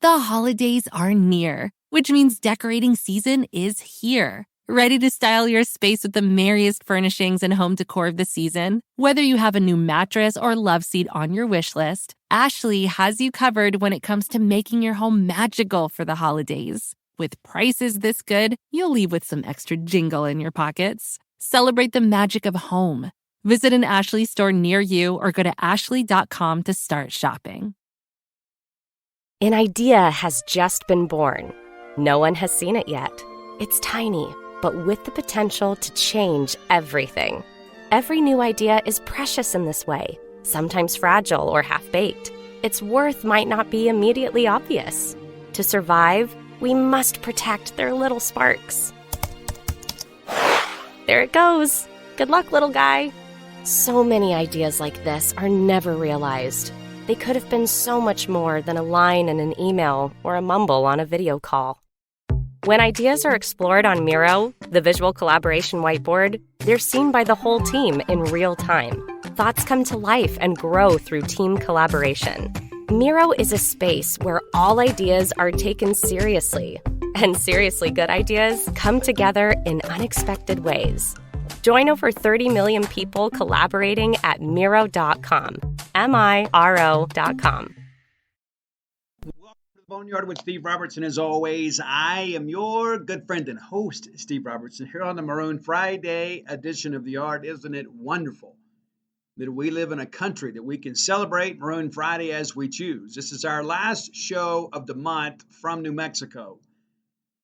The holidays are near, which means decorating season is here. Ready to style your space with the merriest furnishings and home decor of the season? Whether you have a new mattress or love seat on your wish list, Ashley has you covered when it comes to making your home magical for the holidays. With prices this good, you'll leave with some extra jingle in your pockets. Celebrate the magic of home. Visit an Ashley store near you or go to ashley.com to start shopping. An idea has just been born. No one has seen it yet. It's tiny, but with the potential to change everything. Every new idea is precious in this way, sometimes fragile or half-baked. Its worth might not be immediately obvious. To survive, we must protect their little sparks. There it goes. Good luck, little guy. So many ideas like this are never realized. They could have been so much more than a line in an email or a mumble on a video call. When ideas are explored on Miro, the visual collaboration whiteboard, they're seen by the whole team in real time. Thoughts come to life and grow through team collaboration. Miro is a space where all ideas are taken seriously, and seriously good ideas come together in unexpected ways. Join over 30 million people collaborating at Miro.com. Miro.com. Welcome to the Boneyard with Steve Robertson. As always, I am your good friend and host, Steve Robertson, here on the Maroon Friday edition of the Yard. Isn't it wonderful that we live in a country that we can celebrate Maroon Friday as we choose? This is our last show of the month from New Mexico.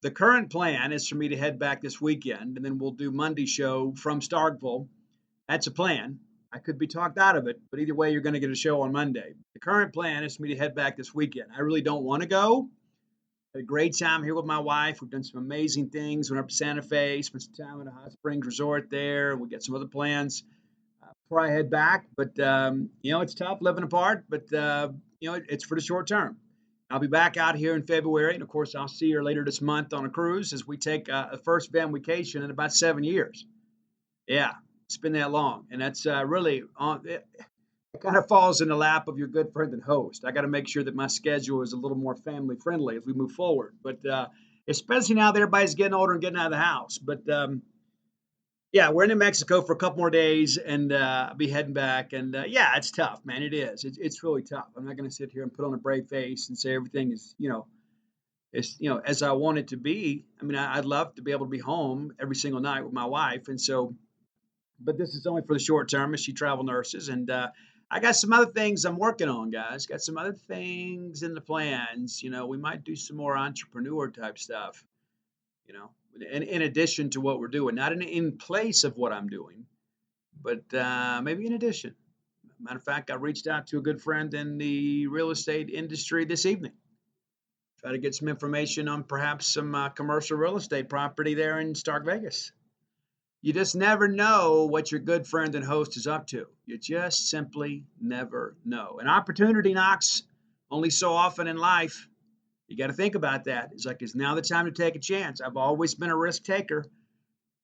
The current plan is for me to head back this weekend, and then we'll do Monday's show from Starkville. That's a plan. I could be talked out of it, but either way, you're going to get a show on Monday. The current plan is for me to head back this weekend. I really don't want to go. Had a great time here with my wife. We've done some amazing things. Went up to Santa Fe, spent some time at a hot springs resort there. We got some other plans before I head back. But, it's tough living apart, but, it's for the short term. I'll be back out here in February, and, of course, I'll see her later this month on a cruise as we take a first vacation in about 7 years. Yeah. It's been that long, and that's really it kind of falls in the lap of your good friend and host. I got to make sure that my schedule is a little more family friendly as we move forward, but especially now that everybody's getting older and getting out of the house. But we're in New Mexico for a couple more days, and I'll be heading back. And it's tough, man. It is. It's really tough. I'm not going to sit here and put on a brave face and say everything is as I want it to be. I mean, I'd love to be able to be home every single night with my wife, and so. But this is only for the short term as she travel nurses. And I got some other things I'm working on, guys. Got some other things in the plans. We might do some more entrepreneur type stuff, in addition to what we're doing. Not in place of what I'm doing, but maybe in addition. Matter of fact, I reached out to a good friend in the real estate industry this evening. Try to get some information on perhaps some commercial real estate property there in Stark Vegas. You just never know what your good friend and host is up to. You just simply never know. An opportunity knocks only so often in life. You got to think about that. It's like, is now the time to take a chance? I've always been a risk taker.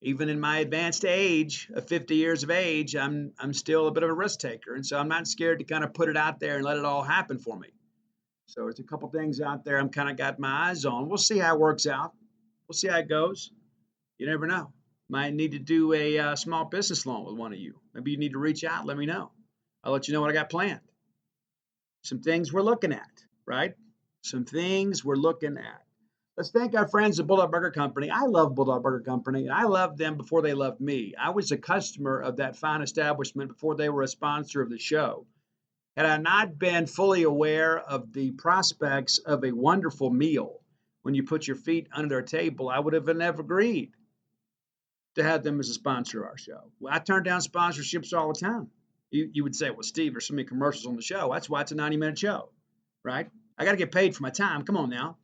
Even in my advanced age of 50 years of age, I'm still a bit of a risk taker. And so I'm not scared to kind of put it out there and let it all happen for me. So there's a couple things out there I'm kind of got my eyes on. We'll see how it works out. We'll see how it goes. You never know. Might need to do a small business loan with one of you. Maybe you need to reach out. Let me know. I'll let you know what I got planned. Some things we're looking at, right? Some things we're looking at. Let's thank our friends at Bulldog Burger Company. I love Bulldog Burger Company. I loved them before they loved me. I was a customer of that fine establishment before they were a sponsor of the show. Had I not been fully aware of the prospects of a wonderful meal when you put your feet under their table, I would have never agreed to have them as a sponsor of our show. Well, I turn down sponsorships all the time. You would say, well, Steve, there's so many commercials on the show. That's why it's a 90-minute show, right? I got to get paid for my time. Come on now.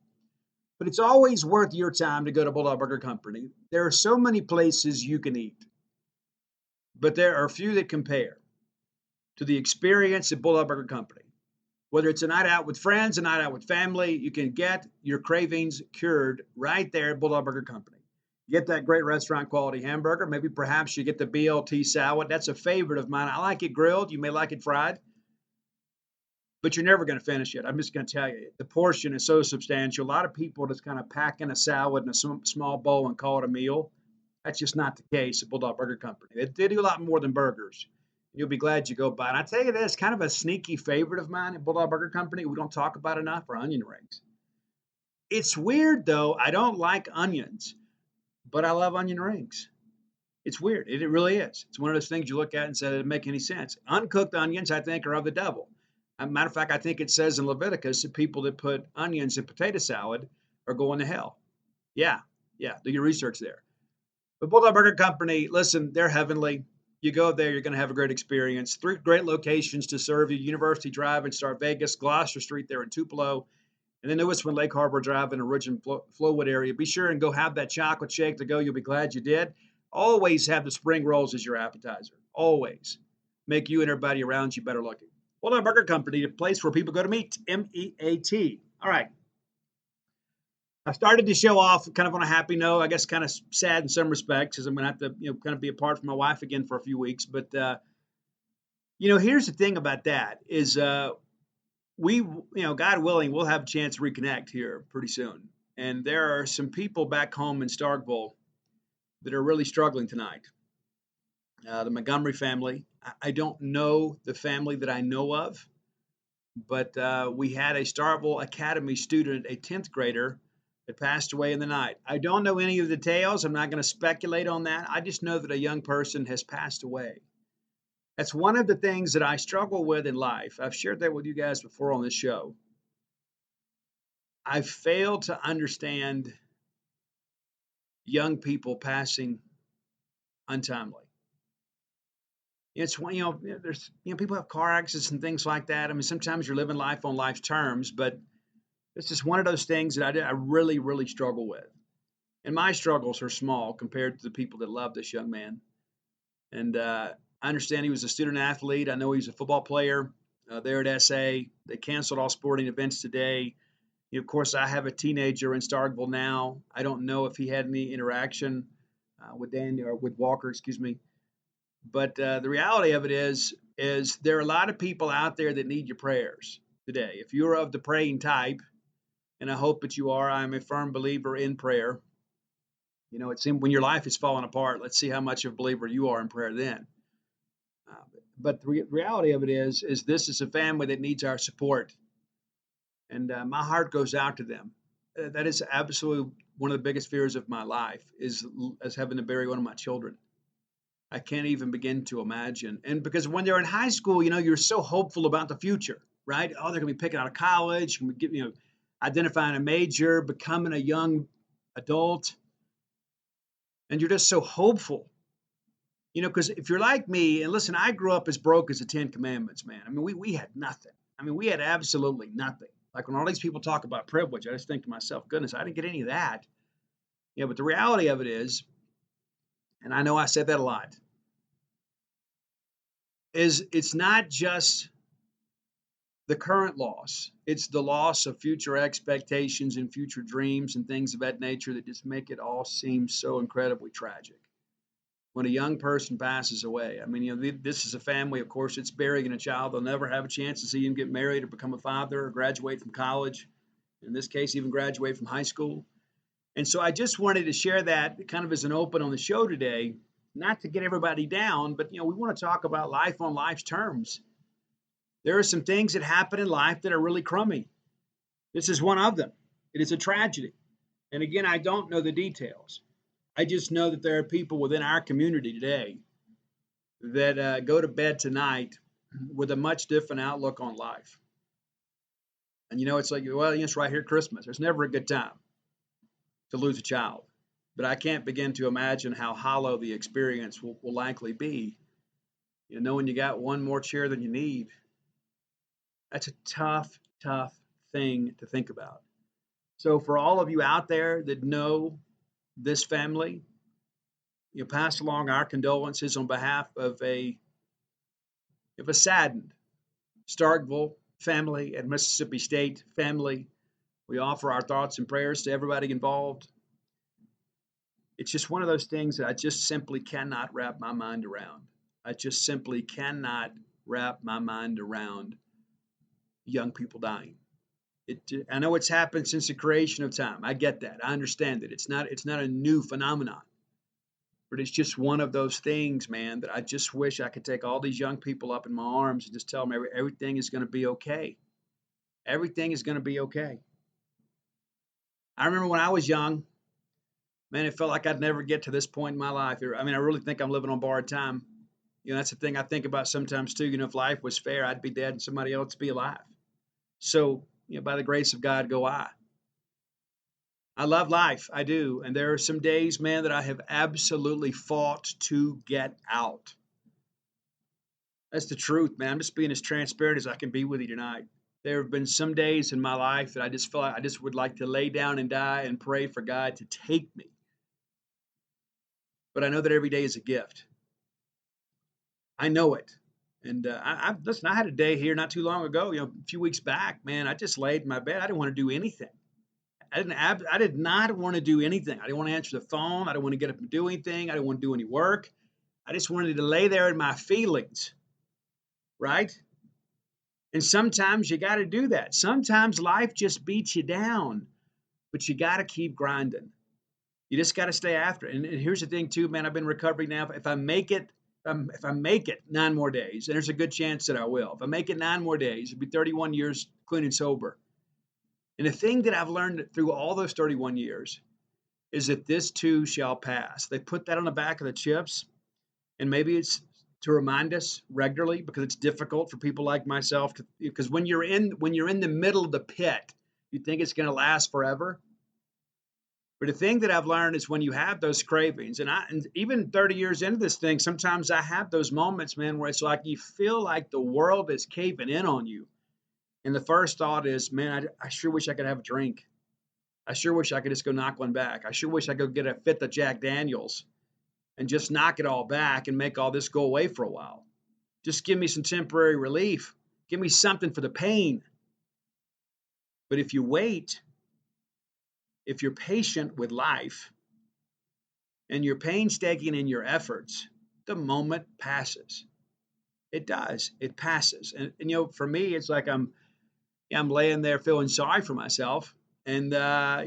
But it's always worth your time to go to Bulldog Burger Company. There are so many places you can eat, but there are few that compare to the experience at Bulldog Burger Company. Whether it's a night out with friends, a night out with family, you can get your cravings cured right there at Bulldog Burger Company. Get that great restaurant quality hamburger. Maybe perhaps you get the BLT salad. That's a favorite of mine. I like it grilled. You may like it fried. but you're never going to finish it. I'm just going to tell you, the portion is so substantial. A lot of people just kind of pack in a salad in a small bowl and call it a meal. That's just not the case at Bulldog Burger Company. They do a lot more than burgers. You'll be glad you go by. And I tell you this, kind of a sneaky favorite of mine at Bulldog Burger Company, we don't talk about enough, are onion rings. It's weird though. I don't like onions, but I love onion rings. It's weird. It really is. It's one of those things you look at and say, it doesn't make any sense. Uncooked onions, I think, are of the devil. As a matter of fact, I think it says in Leviticus that people that put onions in potato salad are going to hell. Yeah, do your research there. But Bulldog Burger Company, listen, they're heavenly. You go there, you're going to have a great experience. 3 great locations to serve you: University Drive in Star Vegas, Gloucester Street there in Tupelo, and the newest one, Lake Harbor Drive in the Ridge Flowwood area. Be sure and go have that chocolate shake to go. You'll be glad you did. Always have the spring rolls as your appetizer. Always. Make you and everybody around you better looking. Bulldog Burger Company, a place where people go to meet. MEAT. All right. I started the show off kind of on a happy note. I guess kind of sad in some respects, because I'm going to have to, kind of be apart from my wife again for a few weeks. But, here's the thing about that is we, God willing, we'll have a chance to reconnect here pretty soon. And there are some people back home in Starkville that are really struggling tonight. The Montgomery family. I don't know the family that I know of, but we had a Starkville Academy student, a 10th grader, that passed away in the night. I don't know any of the details. I'm not going to speculate on that. I just know that a young person has passed away. That's one of the things that I struggle with in life. I've shared that with you guys before on this show. I fail to understand young people passing untimely. It's when, there's, people have car accidents and things like that. I mean, sometimes you're living life on life's terms, but it's just one of those things that I really, really struggle with. And my struggles are small compared to the people that love this young man. And I understand he was a student athlete. I know he was a football player there at SA. They canceled all sporting events today. Of course, I have a teenager in Starkville now. I don't know if he had any interaction with Daniel or with Walker, excuse me. But the reality of it is there are a lot of people out there that need your prayers today. If you're of the praying type, and I hope that you are, I'm a firm believer in prayer. It's when your life is falling apart, let's see how much of a believer you are in prayer then. But the reality of it is this is a family that needs our support. And my heart goes out to them. That is absolutely one of the biggest fears of my life is having to bury one of my children. I can't even begin to imagine. And because when they're in high school, you're so hopeful about the future, right? Oh, they're going to be picking out of college, identifying a major, becoming a young adult. And you're just so hopeful, because if you're like me, and listen, I grew up as broke as the 10 Commandments, man. I mean, we had nothing. I mean, we had absolutely nothing. Like when all these people talk about privilege, I just think to myself, goodness, I didn't get any of that. But the reality of it is, and I know I said that a lot, is it's not just the current loss. It's the loss of future expectations and future dreams and things of that nature that just make it all seem so incredibly tragic. When a young person passes away, I mean, this is a family, of course, it's burying a child. They'll never have a chance to see him get married or become a father or graduate from college. In this case, even graduate from high school. And so I just wanted to share that kind of as an open on the show today, not to get everybody down, but, we want to talk about life on life's terms. There are some things that happen in life that are really crummy. This is one of them. It is a tragedy. And again, I don't know the details. I just know that there are people within our community today that go to bed tonight with a much different outlook on life. And, it's like, well, it's right here, Christmas. There's never a good time to lose a child. But I can't begin to imagine how hollow the experience will likely be. Knowing you got one more chair than you need. That's a tough, tough thing to think about. So for all of you out there that know this family, pass along our condolences on behalf of a saddened Starkville family and Mississippi State family. We offer our thoughts and prayers to everybody involved. It's just one of those things that I just simply cannot wrap my mind around. I just simply cannot wrap my mind around young people dying. I know it's happened since the creation of time. I get that. I understand it. It's not a new phenomenon. But it's just one of those things, man, that I just wish I could take all these young people up in my arms and just tell them everything is going to be okay. Everything is going to be okay. I remember when I was young, man, it felt like I'd never get to this point in my life. I mean, I really think I'm living on borrowed time. That's the thing I think about sometimes too. If life was fair, I'd be dead and somebody else be alive. So, by the grace of God, go I. I love life. I do. And there are some days, man, that I have absolutely fought to get out. That's the truth, man. I'm just being as transparent as I can be with you tonight. There have been some days in my life that I just feel like I just would like to lay down and die and pray for God to take me. But I know that every day is a gift. I know it. And listen, I had a day here not too long ago, a few weeks back, man, I just laid in my bed. I didn't want to do anything. I did not want to do anything. I didn't want to answer the phone. I didn't want to get up and do anything. I didn't want to do any work. I just wanted to lay there in my feelings, right? And sometimes you got to do that. Sometimes life just beats you down, but you got to keep grinding. You just got to stay after it. And here's the thing too, man, I've been recovering now. If I make it 9 more days, and there's a good chance that I will. If I make it 9 more days, it'll be 31 years clean and sober. And the thing that I've learned through all those 31 years is that this too shall pass. They put that on the back of the chips, and maybe it's to remind us regularly because it's difficult for people like myself because when you're in the middle of the pit, you think it's going to last forever. But the thing that I've learned is when you have those cravings, and even 30 years into this thing, sometimes I have those moments, man, where it's like you feel like the world is caving in on you. And the first thought is, man, I sure wish I could have a drink. I sure wish I could just go knock one back. I sure wish I could get a fifth of Jack Daniels and just knock it all back and make all this go away for a while. Just give me some temporary relief. Give me something for the pain. But if you wait, if you're patient with life and you're painstaking in your efforts, the moment passes. It does. It passes. And for me, it's like I'm laying there feeling sorry for myself. And, I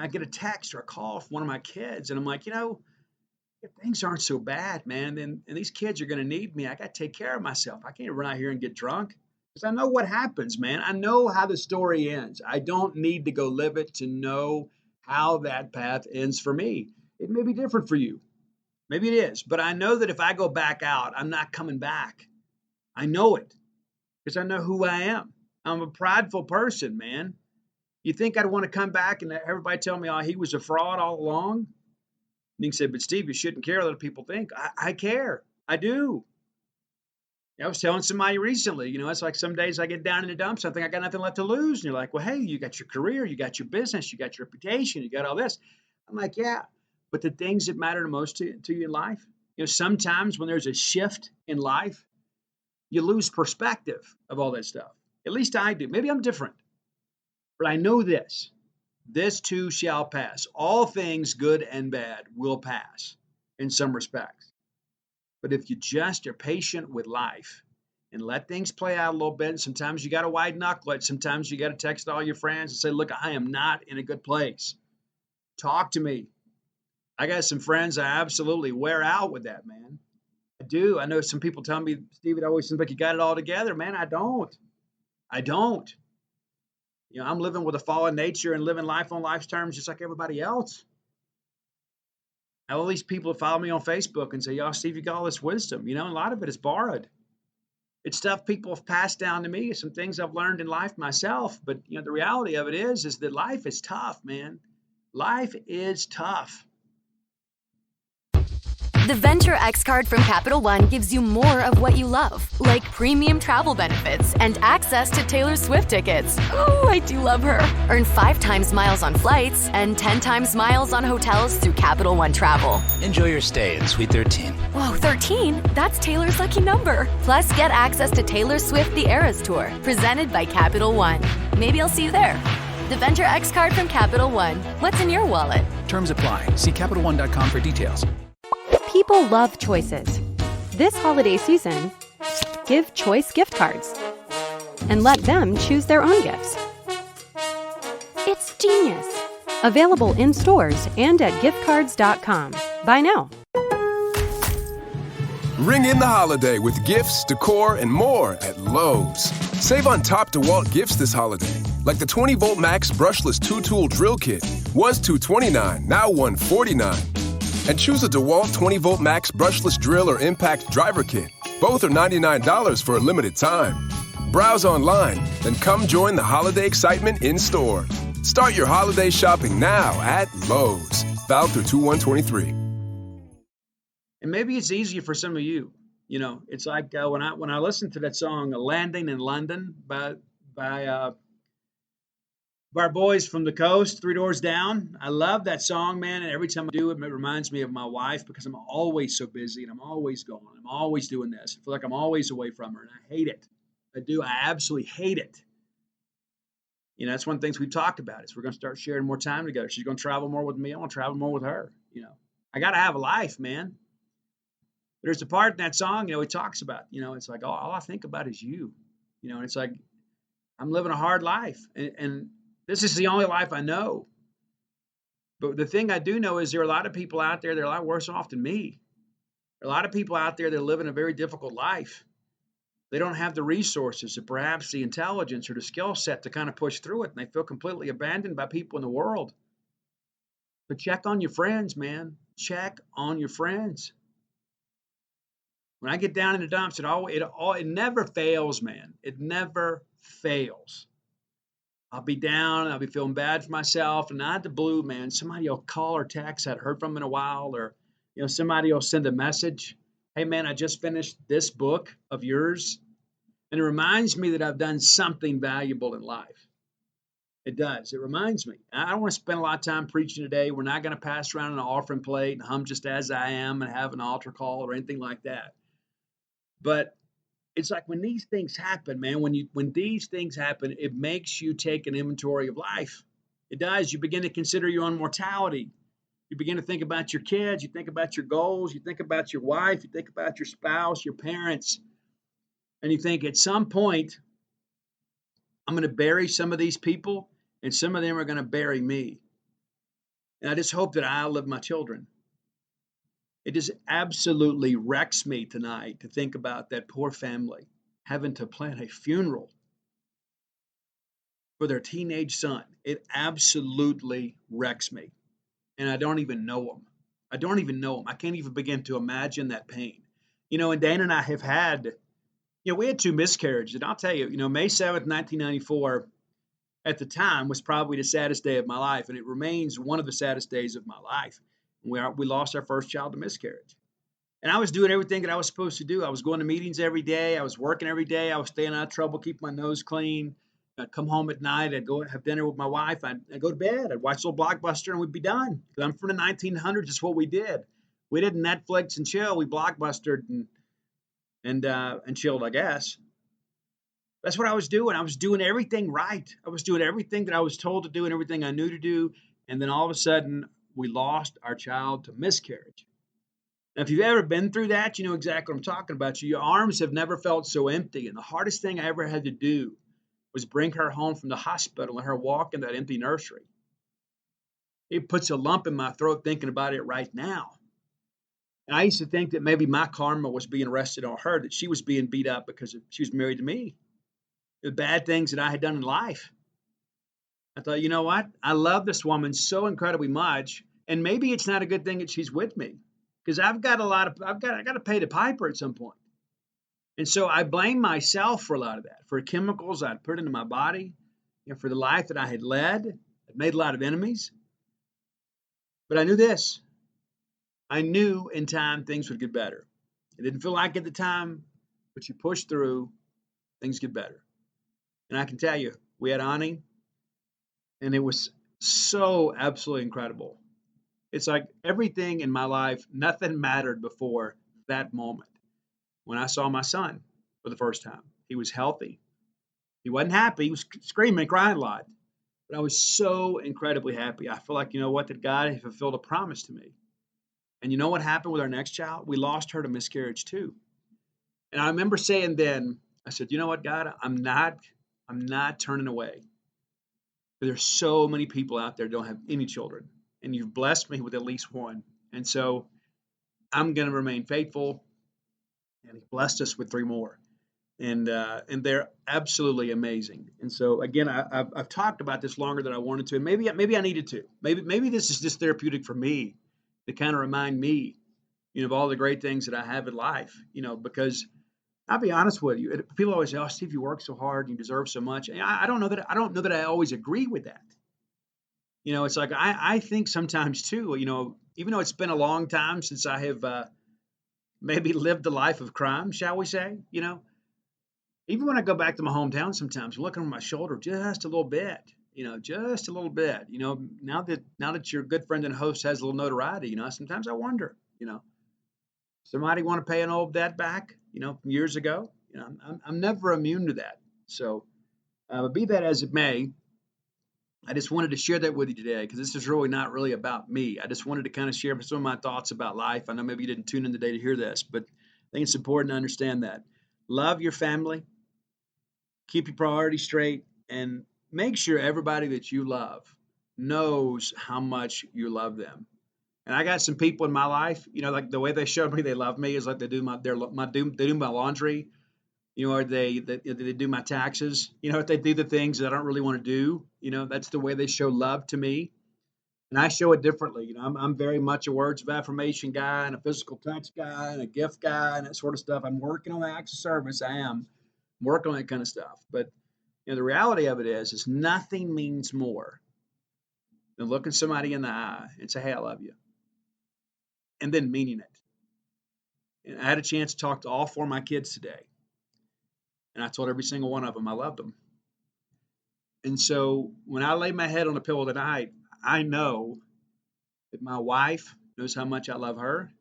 get a text or a call from one of my kids and I'm like, if things aren't so bad, man, and these kids are going to need me. I got to take care of myself. I can't run out here and get drunk because I know what happens, man. I know how the story ends. I don't need to go live it to know how that path ends for me. It may be different for you. Maybe it is, but I know that if I go back out, I'm not coming back. I know it because I know who I am. I'm a prideful person, man. You think I'd want to come back and everybody tell me, he was a fraud all along? And you can say, but Steve, you shouldn't care what other people think. I care. I do. I was telling somebody recently, it's like some days I get down in the dumps, I think I got nothing left to lose. And you're like, well, hey, you got your career, you got your business, you got your reputation, you got all this. I'm like, yeah. But the things that matter the most to you in life, sometimes when there's a shift in life, you lose perspective of all that stuff. At least I do. Maybe I'm different. But I know this. This too shall pass. All things good and bad will pass in some respects. But if you just are patient with life and let things play out a little bit, sometimes you got to white knuckle it. Sometimes you got to text all your friends and say, look, I am not in a good place. Talk to me. I got some friends I absolutely wear out with that, man. I do. I know some people tell me, Steve, it always seems like you got it all together. Man, I don't. I'm living with a fallen nature and living life on life's terms just like everybody else. All these people follow me on Facebook and say, y'all, Steve, you got all this wisdom. A lot of it is borrowed. It's stuff people have passed down to me, some things I've learned in life myself. But, the reality of it is that life is tough, man. Life is tough. The Venture X card from Capital One gives you more of what you love, like premium travel benefits and access to Taylor Swift tickets. Oh, I do love her. Earn 5 times miles on flights and 10 times miles on hotels through Capital One Travel. Enjoy your stay in Suite 13. Whoa, 13? That's Taylor's lucky number. Plus, get access to Taylor Swift The Eras Tour, presented by Capital One. Maybe I'll see you there. The Venture X card from Capital One. What's in your wallet? Terms apply. See CapitalOne.com for details. People love choices. This holiday season, give Choice gift cards. and let them choose their own gifts. It's genius. Available in stores and at giftcards.com. Buy now. Ring in the holiday with gifts, decor, and more at Lowe's. Save on top DeWalt gifts this holiday, like the 20-volt Max brushless 2-tool drill kit. Was $229, now $149. And choose a DeWalt 20-volt Max brushless drill or impact driver kit. Both are $99 for a limited time. Browse online, then come join the holiday excitement in store. Start your holiday shopping now at Lowe's. Valid through 2/1/23. And maybe it's easier for some of you. You know, it's like when I listen to that song "Landing in London" by our boys from the coast, Three Doors Down. I love that song, man. And every time I do it, it reminds me of my wife because I'm always so busy and I'm always going. I'm always doing this. I feel like I'm always away from her, and I hate it. I do. I absolutely hate it. You know, that's one of the things we've talked about is we're going to start sharing more time together. She's going to travel more with me. I want to travel more with her. You know, I got to have a life, man. There's a part in that song, you know, he talks about, you know, it's like, all I think about is you. You know, and it's like, I'm living a hard life. And this is the only life I know. But the thing I do know is there are a lot of people out there that are a lot worse off than me. There are a lot of people out there that are living a very difficult life. They don't have the resources or perhaps the intelligence or the skill set to kind of push through it. And they feel completely abandoned by people in the world. But check on your friends, man. Check on your friends. When I get down in the dumps, it never fails, man. It never fails. I'll be down, I'll be feeling bad for myself, and out of the blue, man, somebody will call or text I hadn't heard from in a while, or you know, somebody will send a message. Hey, man, I just finished this book of yours, and it reminds me that I've done something valuable in life. It does. It reminds me. I don't want to spend a lot of time preaching today. We're not going to pass around an offering plate and hum Just As I Am and have an altar call or anything like that. But it's like when these things happen, man, when these things happen, it makes you take an inventory of life. It does. You begin to consider your own mortality. You begin to think about your kids. You think about your goals. You think about your wife. You think about your spouse, your parents. And you think at some point, I'm going to bury some of these people, and some of them are going to bury me. And I just hope that I outlive my children. It just absolutely wrecks me tonight to think about that poor family having to plan a funeral for their teenage son. It absolutely wrecks me. And I don't even know them. I don't even know them. I can't even begin to imagine that pain. You know, and Dana and I have had, you know, we had 2 miscarriages. And I'll tell you, you know, May 7th, 1994, at the time was probably the saddest day of my life. And it remains one of the saddest days of my life. We lost our first child to miscarriage. And I was doing everything that I was supposed to do. I was going to meetings every day. I was working every day. I was staying out of trouble, keeping my nose clean. I'd come home at night. I'd go have dinner with my wife. I'd go to bed. I'd watch a little Blockbuster, and we'd be done. Because I'm from the 1900s. It's what we did. We didn't Netflix and chill. We Blockbustered and chilled, I guess. That's what I was doing. I was doing everything right. I was doing everything that I was told to do and everything I knew to do. And then all of a sudden, we lost our child to miscarriage. Now, if you've ever been through that, you know exactly what I'm talking about. Your arms have never felt so empty. And the hardest thing I ever had to do was bring her home from the hospital and her walk in that empty nursery. It puts a lump in my throat thinking about it right now. And I used to think that maybe my karma was being arrested on her, that she was being beat up because she was married to me. The bad things that I had done in life. I thought, you know what? I love this woman so incredibly much, and maybe it's not a good thing that she's with me, because I got to pay the piper at some point. And so I blame myself for a lot of that, for chemicals I'd put into my body, you know, for the life that I had led. I'd made a lot of enemies. But I knew this. I knew in time things would get better. It didn't feel like at the time, but you push through, things get better. And I can tell you, we had Ani. And it was so absolutely incredible. It's like everything in my life, nothing mattered before that moment when I saw my son for the first time. He was healthy. He wasn't happy. He was screaming and crying a lot. But I was so incredibly happy. I feel like, you know what, that God had fulfilled a promise to me. And you know what happened with our next child? We lost her to miscarriage too. And I remember saying then, I said, you know what, God, I'm not I'm not turning away. There's so many people out there who don't have any children, and you've blessed me with at least one. And so I'm going to remain faithful, and He blessed us with 3 more. And they're absolutely amazing. And so again, I've talked about this longer than I wanted to, and maybe I needed to. Maybe this is just therapeutic for me to kind of remind me, of all the great things that I have in life. Because I'll be honest with you, people always say, "Oh, Steve, you work so hard, and you deserve so much." And I don't know that I always agree with that. It's like I think sometimes too. Even though it's been a long time since I have maybe lived the life of crime, shall we say? Even when I go back to my hometown sometimes, I'm looking over my shoulder just a little bit, just a little bit. Now that your good friend and host has a little notoriety, sometimes I wonder, somebody want to pay an old debt back, from years ago? I'm never immune to that. So, but be that as it may, I just wanted to share that with you today because this is really not really about me. I just wanted to kind of share some of my thoughts about life. I know maybe you didn't tune in today to hear this, but I think it's important to understand that. Love your family. Keep your priorities straight, and make sure everybody that you love knows how much you love them. And I got some people in my life, like the way they showed me they love me is like they do they do my laundry, or they do my taxes, if they do the things that I don't really want to do, that's the way they show love to me. And I show it differently. I'm very much a words of affirmation guy and a physical touch guy and a gift guy and that sort of stuff. I'm working on the acts of service. I am working on that kind of stuff. But the reality of it is nothing means more than looking somebody in the eye and say, "Hey, I love you," and then meaning it. And I had a chance to talk to all 4 of my kids today, and I told every single one of them I loved them. And so when I lay my head on the pillow tonight, I know that my wife knows how much I love her,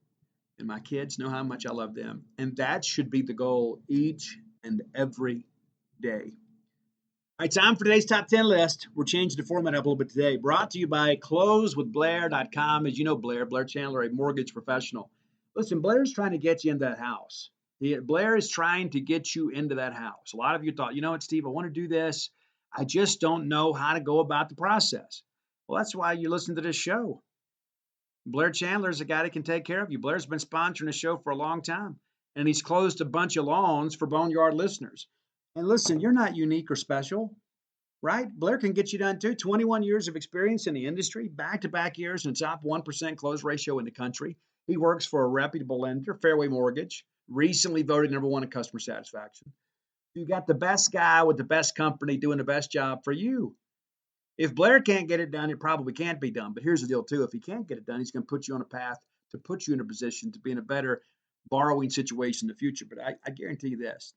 and my kids know how much I love them. And that should be the goal each and every day. All right, time for today's top 10 list. We're changing the format up a little bit today. Brought to you by closewithblair.com. As you know, Blair Chandler, a mortgage professional. Listen, Blair's trying to get you into that house. Blair is trying to get you into that house. A lot of you thought, "You know what, Steve, I want to do this. I just don't know how to go about the process." Well, that's why you listen to this show. Blair Chandler is a guy that can take care of you. Blair's been sponsoring the show for a long time, and he's closed a bunch of loans for Boneyard listeners. And listen, you're not unique or special, right? Blair can get you done too. 21 years of experience in the industry, back-to-back years in the top 1% close ratio in the country. He works for a reputable lender, Fairway Mortgage, recently voted #1 in customer satisfaction. You got the best guy with the best company doing the best job for you. If Blair can't get it done, it probably can't be done. But here's the deal too. If he can't get it done, he's going to put you on a path to put you in a position to be in a better borrowing situation in the future. But I guarantee you this.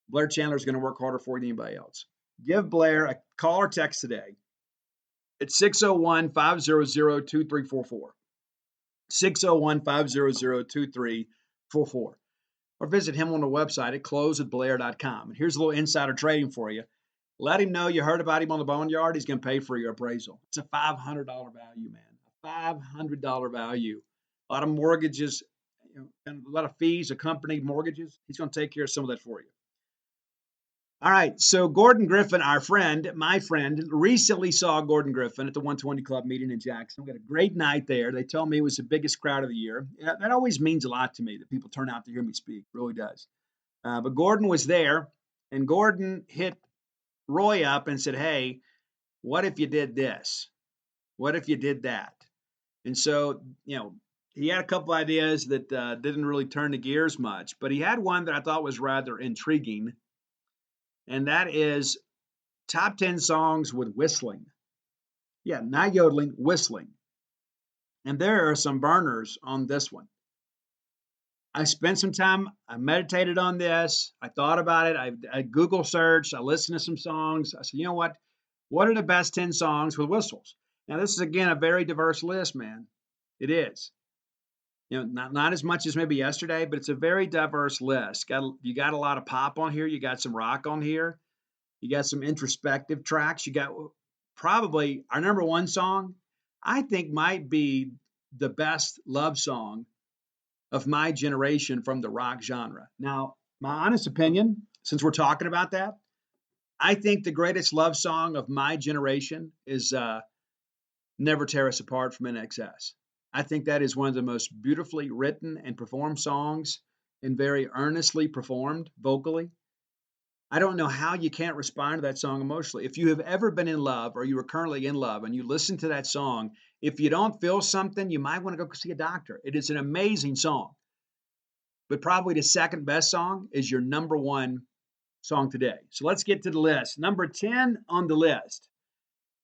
Blair Chandler is going to work harder for you than anybody else. Give Blair a call or text today at 601-500-2344. 601-500-2344. Or visit him on the website at closewithblair.com. And here's a little insider trading for you. Let him know you heard about him on the Boneyard. He's going to pay for your appraisal. It's a $500 value, man. A $500 value. A lot of mortgages, and a lot of fees, accompanied mortgages. He's going to take care of some of that for you. All right, so Gordon Griffin, my friend, recently saw Gordon Griffin at the 120 Club meeting in Jackson. We had a great night there. They told me it was the biggest crowd of the year. That always means a lot to me that people turn out to hear me speak. It really does. But Gordon was there, and Gordon hit Roy up and said, "Hey, what if you did this? What if you did that?" And so, he had a couple ideas that didn't really turn the gears much, but he had one that I thought was rather intriguing. And that is top 10 songs with whistling. Yeah, not yodeling, whistling. And there are some burners on this one. I spent some time, I meditated on this, I thought about it, I Google searched, I listened to some songs. I said, you know what? What are the best 10 songs with whistles? Now, this is, again, a very diverse list, man. It is. Not as much as maybe yesterday, but it's a very diverse list. You got a lot of pop on here. You got some rock on here. You got some introspective tracks. You got probably our #1 song, I think might be the best love song of my generation from the rock genre. Now, my honest opinion, since we're talking about that, I think the greatest love song of my generation is Never Tear Us Apart from NXS. I think that is one of the most beautifully written and performed songs and very earnestly performed vocally. I don't know how you can't respond to that song emotionally. If you have ever been in love or you are currently in love and you listen to that song, if you don't feel something, you might want to go see a doctor. It is an amazing song. But probably the second best song is your number one song today. So let's get to the list. Number 10 on the list.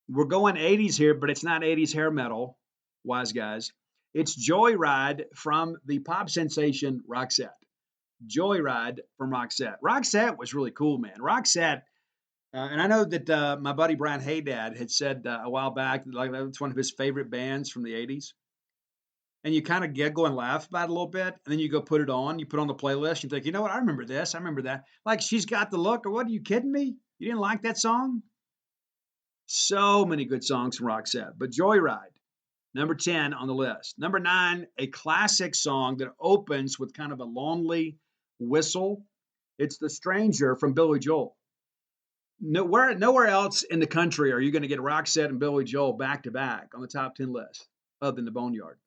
We're going 80s here, but it's not 80s hair metal, wise guys. It's Joyride from the pop sensation Roxette. Joyride from Roxette. Roxette was really cool, man. Roxette, and I know that my buddy Brian Haydad had said a while back that like that's one of his favorite bands from the 80s. And you kind of giggle and laugh about it a little bit, and then you go put it on. You put on the playlist. You think, you know what? I remember this. I remember that. Like She's Got the Look, or what? Are you kidding me? You didn't like that song? So many good songs from Roxette. But Joyride, number 10 on the list. Number 9, a classic song that opens with kind of a lonely whistle. It's The Stranger from Billy Joel. Nowhere else in the country are you going to get Roxette and Billy Joel back to back on the top 10 list other than the Boneyard.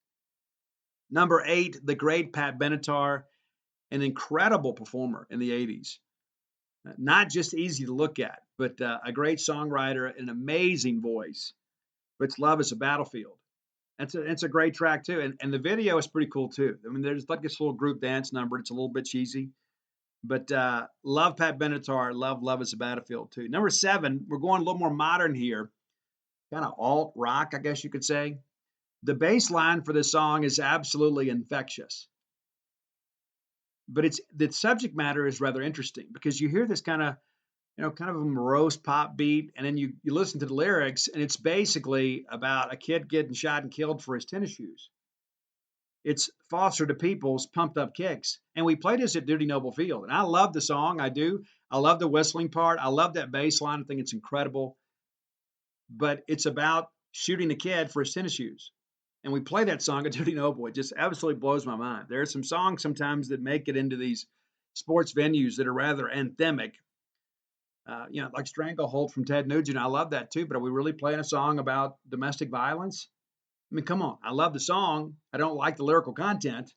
Number 8, the great Pat Benatar, an incredible performer in the 80s. Not just easy to look at, but a great songwriter, an amazing voice. But Love is a Battlefield. It's a great track, too. And the video is pretty cool, too. I mean, there's like this little group dance number. It's a little bit cheesy. But love Pat Benatar, love is a Battlefield, too. Number 7, we're going a little more modern here. Kind of alt rock, I guess you could say. The bass line for this song is absolutely infectious. But the subject matter is rather interesting because you hear this kind of a morose pop beat, and then you listen to the lyrics, and it's basically about a kid getting shot and killed for his tennis shoes. It's Foster the People's Pumped Up Kicks. And we played this at Duty Noble Field. And I love the song. I do. I love the whistling part. I love that bass line. I think it's incredible. But it's about shooting a kid for his tennis shoes. And we play that song at Duty Noble. It just absolutely blows my mind. There are some songs sometimes that make it into these sports venues that are rather anthemic. Like Stranglehold from Ted Nugent. I love that too. But are we really playing a song about domestic violence? I mean, come on. I love the song. I don't like the lyrical content.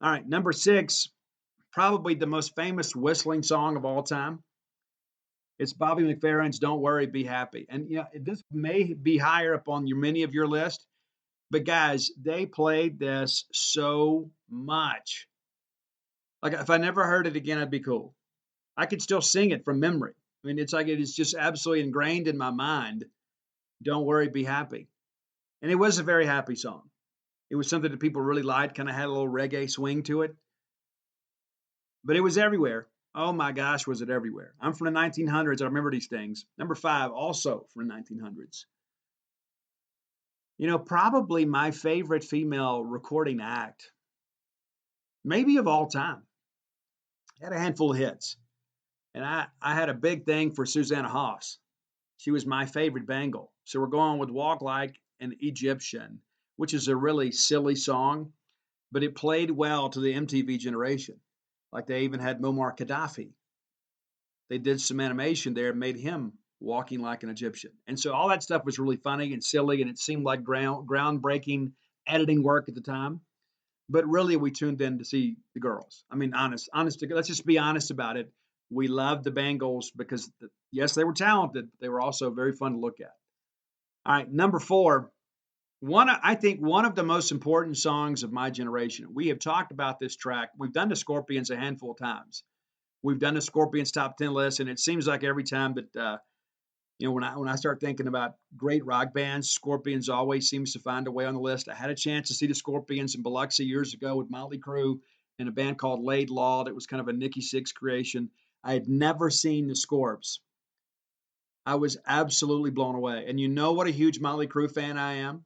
All right, number 6, probably the most famous whistling song of all time. It's Bobby McFerrin's Don't Worry, Be Happy. And this may be higher up on many of your list. But guys, they played this so much. Like if I never heard it again, I'd be cool. I could still sing it from memory. I mean, it's like it is just absolutely ingrained in my mind. Don't worry, be happy. And it was a very happy song. It was something that people really liked, kind of had a little reggae swing to it. But it was everywhere. Oh my gosh, was it everywhere. I'm from the 1900s. I remember these things. Number 5, also from the 1900s. Probably my favorite female recording act, maybe of all time. Had a handful of hits. And I had a big thing for Susanna Hoffs. She was my favorite Bengal. So we're going with Walk Like an Egyptian, which is a really silly song, but it played well to the MTV generation. Like they even had Muammar Gaddafi. They did some animation there and made him walking like an Egyptian. And so all that stuff was really funny and silly, and it seemed like groundbreaking editing work at the time. But really, we tuned in to see the girls. I mean, honest. Let's just be honest about it. We loved the Bengals because, yes, they were talented. But they were also very fun to look at. All right, number 4. I think one of the most important songs of my generation. We have talked about this track. We've done the Scorpions a handful of times. We've done the Scorpions top 10 list, and it seems like every time that when I start thinking about great rock bands, Scorpions always seems to find a way on the list. I had a chance to see the Scorpions in Biloxi years ago with Motley Crue and a band called Laid Law. That was kind of a Nikki Sixx creation. I had never seen the Scorps. I was absolutely blown away. And you know what a huge Motley Crue fan I am?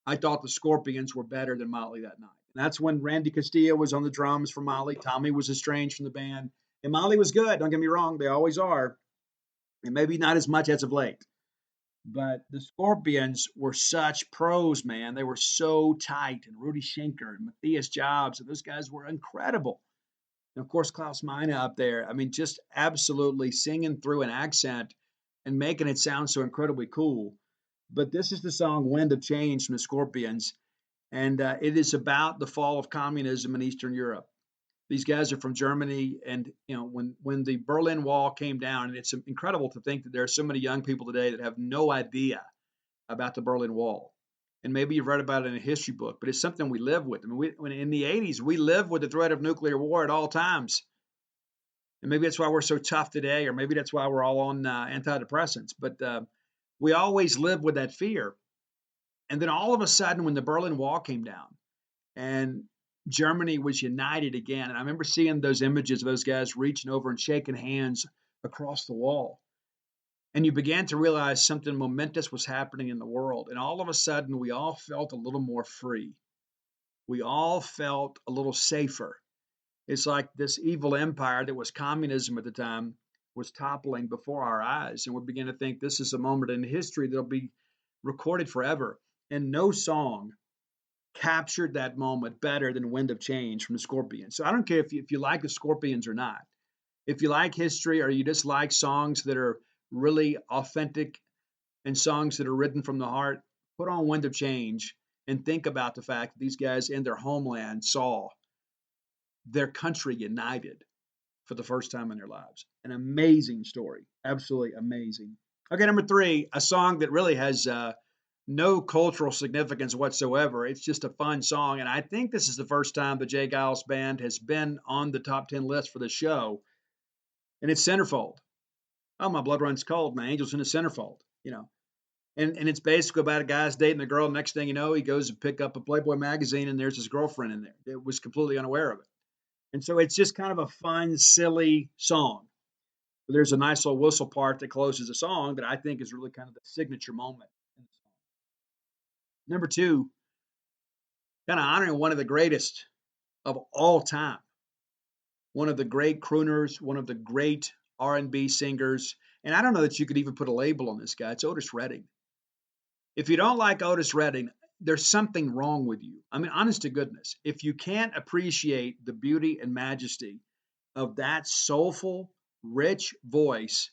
I thought the Scorpions were better than Motley that night. And that's when Randy Castillo was on the drums for Motley. Tommy was estranged from the band. And Motley was good. Don't get me wrong. They always are. And maybe not as much as of late. But the Scorpions were such pros, man. They were so tight. And Rudy Schenker and Matthias Jobs. And those guys were incredible. And of course, Klaus Meine up there. I mean, just absolutely singing through an accent and making it sound so incredibly cool. But this is the song Wind of Change from the Scorpions. And it is about the fall of communism in Eastern Europe. These guys are from Germany, and when the Berlin Wall came down, and it's incredible to think that there are so many young people today that have no idea about the Berlin Wall. And maybe you've read about it in a history book, but it's something we live with. I mean, when in the 80s, we lived with the threat of nuclear war at all times. And maybe that's why we're so tough today, or maybe that's why we're all on antidepressants. But we always lived with that fear. And then all of a sudden, when the Berlin Wall came down and Germany was united again, and I remember seeing those images of those guys reaching over and shaking hands across the wall. And you began to realize something momentous was happening in the world. And all of a sudden, we all felt a little more free. We all felt a little safer. It's like this evil empire that was communism at the time was toppling before our eyes. And we began to think this is a moment in history that'll be recorded forever. And no song captured that moment better than Wind of Change from the Scorpions. So I don't care if you like the Scorpions or not. If you like history or you just like songs that are really authentic and songs that are written from the heart, put on Wind of Change and think about the fact that these guys in their homeland saw their country united for the first time in their lives. An amazing story. Absolutely amazing. Okay, number 3, a song that really has no cultural significance whatsoever. It's just a fun song. And I think this is the first time the Jay Giles Band has been on the top 10 list for the show. And it's Centerfold. Oh, my blood runs cold. My angel's in the centerfold, And it's basically about a guy's dating a girl. Next thing you know, he goes to pick up a Playboy magazine and there's his girlfriend in there. It was completely unaware of it. And so it's just kind of a fun, silly song. But there's a nice little whistle part that closes the song that I think is really kind of the signature moment in the song. Number 2, kind of honoring one of the greatest of all time. One of the great crooners, one of the great R&B singers. And I don't know that you could even put a label on this guy. It's Otis Redding. If you don't like Otis Redding, there's something wrong with you. I mean, honest to goodness, if you can't appreciate the beauty and majesty of that soulful, rich voice,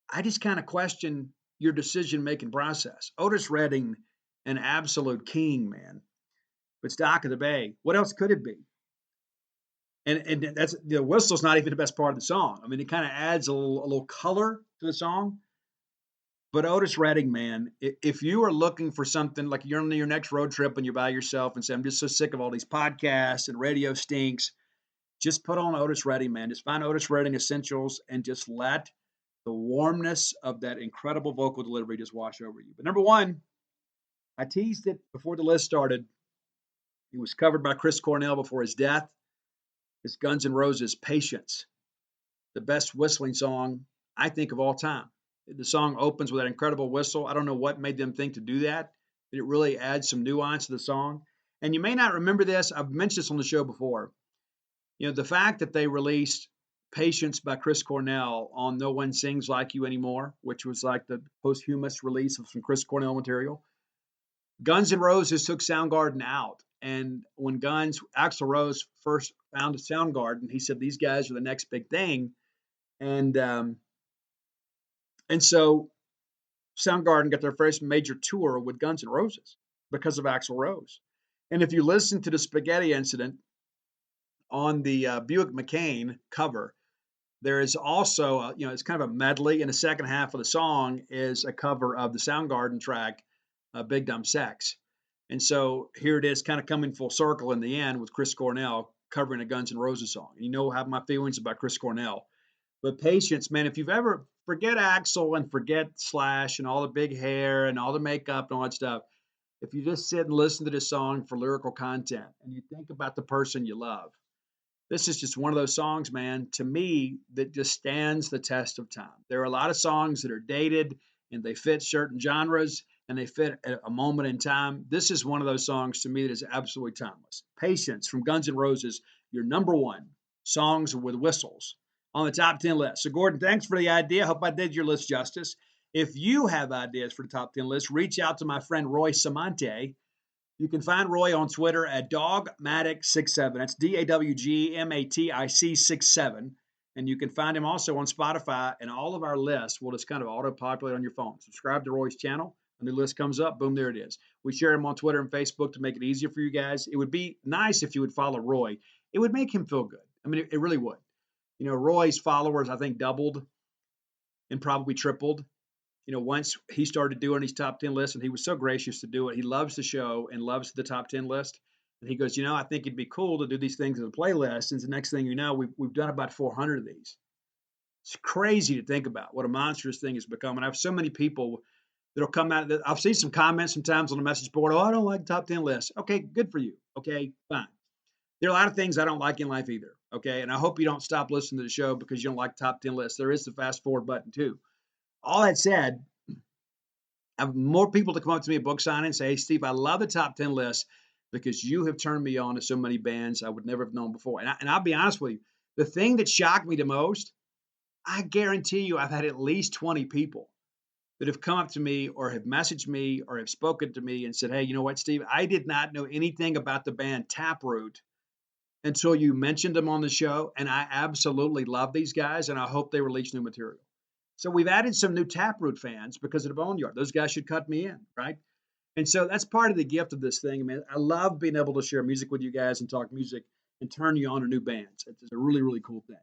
I just kind of question your decision-making process. Otis Redding, an absolute king, man. But Dock of the Bay, what else could it be? And that's the whistle's not even the best part of the song. I mean, it kind of adds a little color to the song. But Otis Redding, man, if you are looking for something like you're on your next road trip and you're by yourself and say, I'm just so sick of all these podcasts and radio stinks, just put on Otis Redding, man. Just find Otis Redding Essentials and just let the warmness of that incredible vocal delivery just wash over you. But number 1, I teased it before the list started. It was covered by Chris Cornell before his death. It's Guns N' Roses' Patience, the best whistling song, I think, of all time. The song opens with that incredible whistle. I don't know what made them think to do that, but it really adds some nuance to the song. And you may not remember this. I've mentioned this on the show before. The fact that they released Patience by Chris Cornell on No One Sings Like You Anymore, which was like the posthumous release of some Chris Cornell material. Guns N' Roses took Soundgarden out. And when Axl Rose first founded Soundgarden, he said, these guys are the next big thing. And so Soundgarden got their first major tour with Guns N' Roses because of Axl Rose. And if you listen to the Spaghetti Incident on the Buick McCain cover, there is also, it's kind of a medley. And the second half of the song is a cover of the Soundgarden track, Big Dumb Sex. And so here it is kind of coming full circle in the end with Chris Cornell covering a Guns N' Roses song. You know how my feelings about Chris Cornell. But Patience, man, if you've ever, forget Axl and forget Slash and all the big hair and all the makeup and all that stuff. If you just sit and listen to this song for lyrical content and you think about the person you love, this is just one of those songs, man, to me, that just stands the test of time. There are a lot of songs that are dated and they fit certain genres and they fit at a moment in time. This is one of those songs to me that is absolutely timeless. Patience from Guns N' Roses, your number 1 songs with whistles on the top 10 list. So, Gordon, thanks for the idea. Hope I did your list justice. If you have ideas for the top 10 list, reach out to my friend Roy Samante You can find Roy on Twitter at Dogmatic67. That's DAWGMATIC67. And you can find him also on Spotify, and all of our lists will just kind of auto-populate on your phone. Subscribe to Roy's channel. A new list comes up, boom, there it is. We share him on Twitter and Facebook to make it easier for you guys. It would be nice if you would follow Roy. It would make him feel good. I mean, it really would. You know, Roy's followers, I think, doubled and probably tripled. You know, once he started doing these top 10 lists, and he was so gracious to do it. He loves the show and loves the top 10 list. And he goes, you know, I think it'd be cool to do these things as a playlist. And the next thing you know, we've done about 400 of these. It's crazy to think about what a monstrous thing has become. And I have so many people that'll come out. I've seen some comments sometimes on the message board. Oh, I don't like the top 10 list. Okay, good for you. Okay, fine. There are a lot of things I don't like in life either. Okay, and I hope you don't stop listening to the show because you don't like top 10 lists. There is the fast forward button too. All that said, I have more people to come up to me at book signing and say, hey, Steve, I love the top 10 list because you have turned me on to so many bands I would never have known before. And I'll be honest with you, the thing that shocked me the most, I guarantee you I've had at least 20 people that have come up to me or have messaged me or have spoken to me and said, hey, you know what, Steve, I did not know anything about the band Taproot until you mentioned them on the show, and I absolutely love these guys, and I hope they release new material. So we've added some new Taproot fans because of the Boneyard. Those guys should cut me in, right? And so that's part of the gift of this thing. I mean, I love being able to share music with you guys and talk music and turn you on to new bands. It's a really, really cool thing.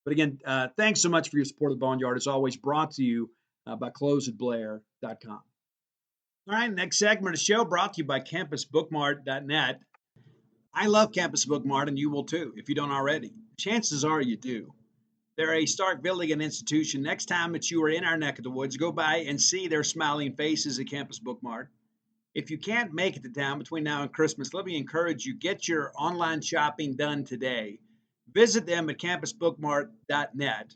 But again, thanks so much for your support of the Boneyard. It's always brought to you by closeatblair.com. All right, next segment of the show brought to you by campusbookmart.net. I love Campus Bookmart, and you will too, if you don't already. Chances are you do. They're a Starkvillian institution. Next time that you are in our neck of the woods, go by and see their smiling faces at Campus Bookmart. If you can't make it to town between now and Christmas, let me encourage you, get your online shopping done today. Visit them at campusbookmart.net.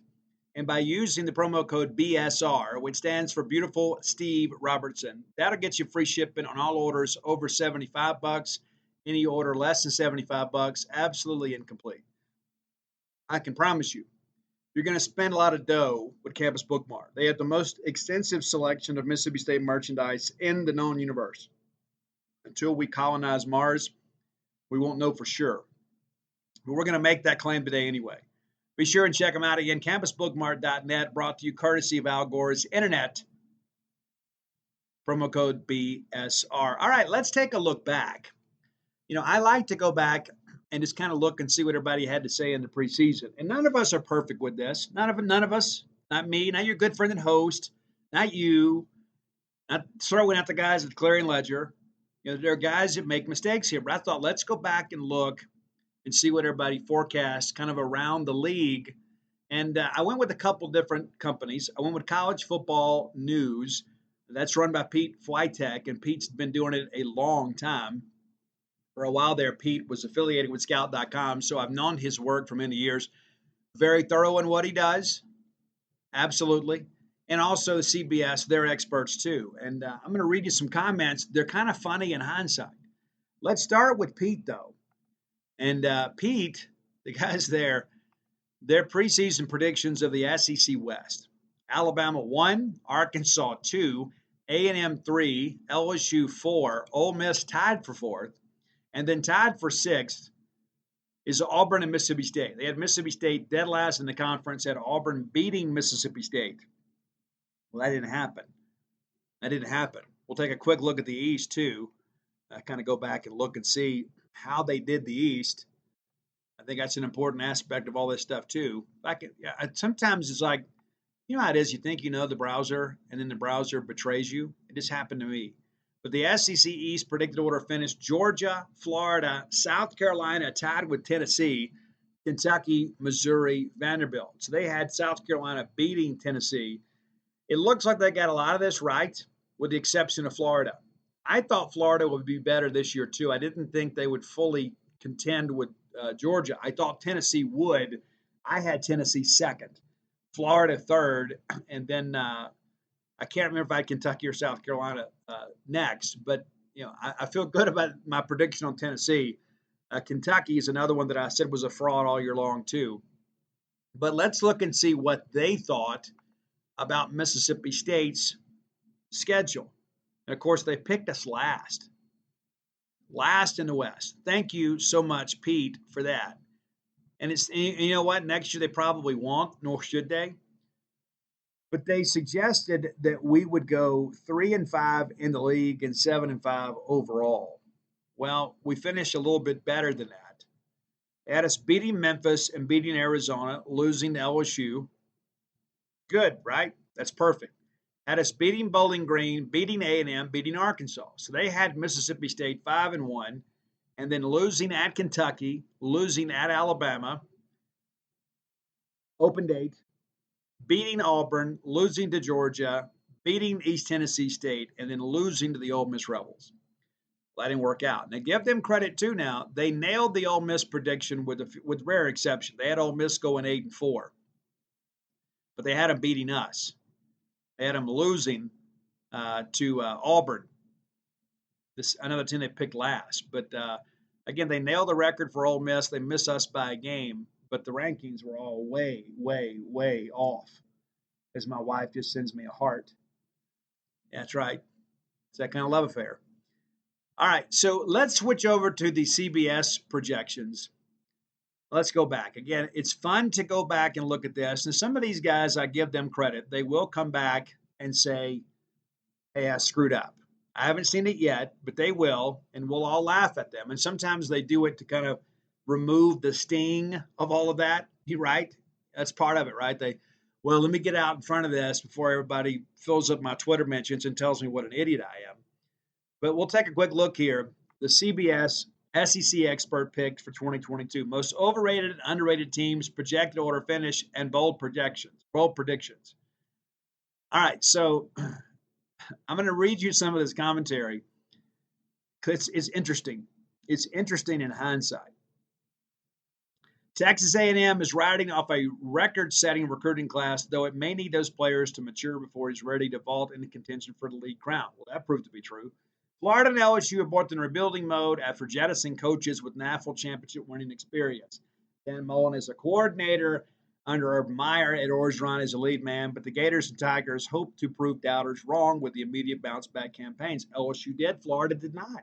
And by using the promo code BSR, which stands for Beautiful Steve Robertson, that'll get you free shipping on all orders over $75. Any order less than $75, absolutely incomplete. I can promise you, you're going to spend a lot of dough with Campus Bookmart. They have the most extensive selection of Mississippi State merchandise in the known universe. Until we colonize Mars, we won't know for sure. But we're going to make that claim today anyway. Be sure and check them out again. Campusbookmart.net, brought to you courtesy of Al Gore's Internet. Promo code BSR. All right, let's take a look back. You know, I like to go back and just kind of look and see what everybody had to say in the preseason. And none of us are perfect with this. None of us. Not me, not your good friend and host, not you, not throwing out the guys at Clarion Ledger. You know, there are guys that make mistakes here. But I thought, let's go back and look and see what everybody forecasts kind of around the league. And I went with a couple different companies. I went with College Football News. That's run by Pete Flytek, and Pete's been doing it a long time. For a while there, Pete was affiliated with Scout.com, so I've known his work for many years. Very thorough in what he does, absolutely. And also CBS, they're experts too. And I'm going to read you some comments. They're kind of funny in hindsight. Let's start with Pete, though. And Pete, the guys there, their preseason predictions of the SEC West. Alabama 1, Arkansas 2, A&M 3, LSU 4, Ole Miss tied for 4th. And then tied for 6th is Auburn and Mississippi State. They had Mississippi State dead last in the conference, had Auburn beating Mississippi State. Well, that didn't happen. We'll take a quick look at the East, too. Kind of go back and look and see how they did the East. I think that's an important aspect of all this stuff, too. Sometimes it's like, you know how it is. You think you know the browser, and then the browser betrays you. It just happened to me. But the SEC East predicted order finished Georgia, Florida, South Carolina tied with Tennessee, Kentucky, Missouri, Vanderbilt. So they had South Carolina beating Tennessee. It looks like they got a lot of this right, with the exception of Florida. I thought Florida would be better this year, too. I didn't think they would fully contend with Georgia. I thought Tennessee would. I had Tennessee second, Florida third, and then I can't remember if I had Kentucky or South Carolina next, but you know, I feel good about my prediction on Tennessee. Kentucky is another one that I said was a fraud all year long too. But let's look and see what they thought about Mississippi State's schedule. And of course, they picked us last. Last in the West. Thank you so much, Pete, for that. And you know what? Next year they probably won't, nor should they. But they suggested that we would go 3-5 in the league and 7-5 overall. Well, we finished a little bit better than that. They had us beating Memphis and beating Arizona, losing to LSU. Good, right? That's perfect. Had us beating Bowling Green, beating A&M, beating Arkansas. So they had Mississippi State 5-1, and then losing at Kentucky, losing at Alabama, open date, beating Auburn, losing to Georgia, beating East Tennessee State, and then losing to the Ole Miss Rebels. Well, that didn't work out. Now, give them credit, too, now. They nailed the Ole Miss prediction with rare exception. They had Ole Miss going 8-4, but they had them beating us. They had them losing to Auburn, another team they picked last. But, again, they nailed the record for Ole Miss. They miss us by a game, but the rankings were all way, way, way off, as my wife just sends me a heart. That's right. It's that kind of love affair. All right, so let's switch over to the CBS projections. Let's go back. Again, it's fun to go back and look at this. And some of these guys, I give them credit. They will come back and say, hey, I screwed up. I haven't seen it yet, but they will, and we'll all laugh at them. And sometimes they do it to kind of remove the sting of all of that. You're right. That's part of it, right? Well, let me get out in front of this before everybody fills up my Twitter mentions and tells me what an idiot I am. But we'll take a quick look here. The CBS SEC expert picks for 2022. Most overrated and underrated teams, projected order finish, and bold predictions. All right, so I'm going to read you some of this commentary because it's interesting. It's interesting in hindsight. Texas A&M is riding off a record-setting recruiting class, though it may need those players to mature before he's ready to vault into contention for the league crown. Well, that proved to be true. Florida and LSU are both in rebuilding mode after jettisoning coaches with national championship winning experience. Dan Mullen is a coordinator under Urban Meyer. Ed Orgeron is a lead man, but the Gators and Tigers hope to prove doubters wrong with the immediate bounce-back campaigns. LSU did, Florida did not.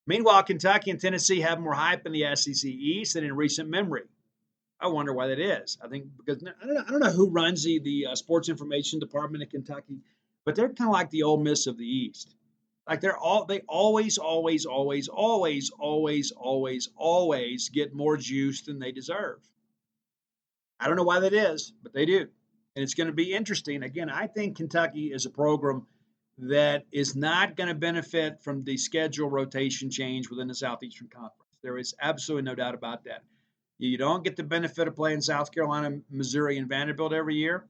Meanwhile, Kentucky and Tennessee have more hype in the SEC East than in recent memory. I wonder why that is. I think because I don't know who runs the sports information department in Kentucky, but they're kind of like the Ole Miss of the East. Like they always get more juice than they deserve. I don't know why that is, but they do. And it's going to be interesting. Again, I think Kentucky is a program that is not going to benefit from the schedule rotation change within the Southeastern Conference. There is absolutely no doubt about that. You don't get the benefit of playing South Carolina, Missouri, and Vanderbilt every year.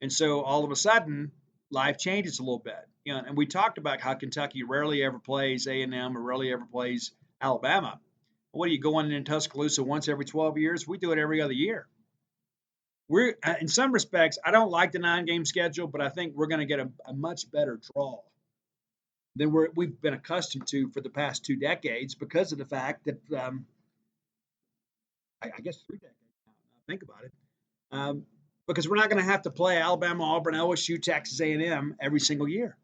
And so all of a sudden, life changes a little bit. You know, and we talked about how Kentucky rarely ever plays A&M or rarely ever plays Alabama. What are you going in Tuscaloosa once every 12 years? We do it every other year. We're in some respects, I don't like the 9-game schedule, but I think we're going to get a much better draw than we've been accustomed to for the past 2 decades because of the fact that, I guess 3 decades now, think about it, because we're not going to have to play Alabama, Auburn, LSU, Texas A&M every single year.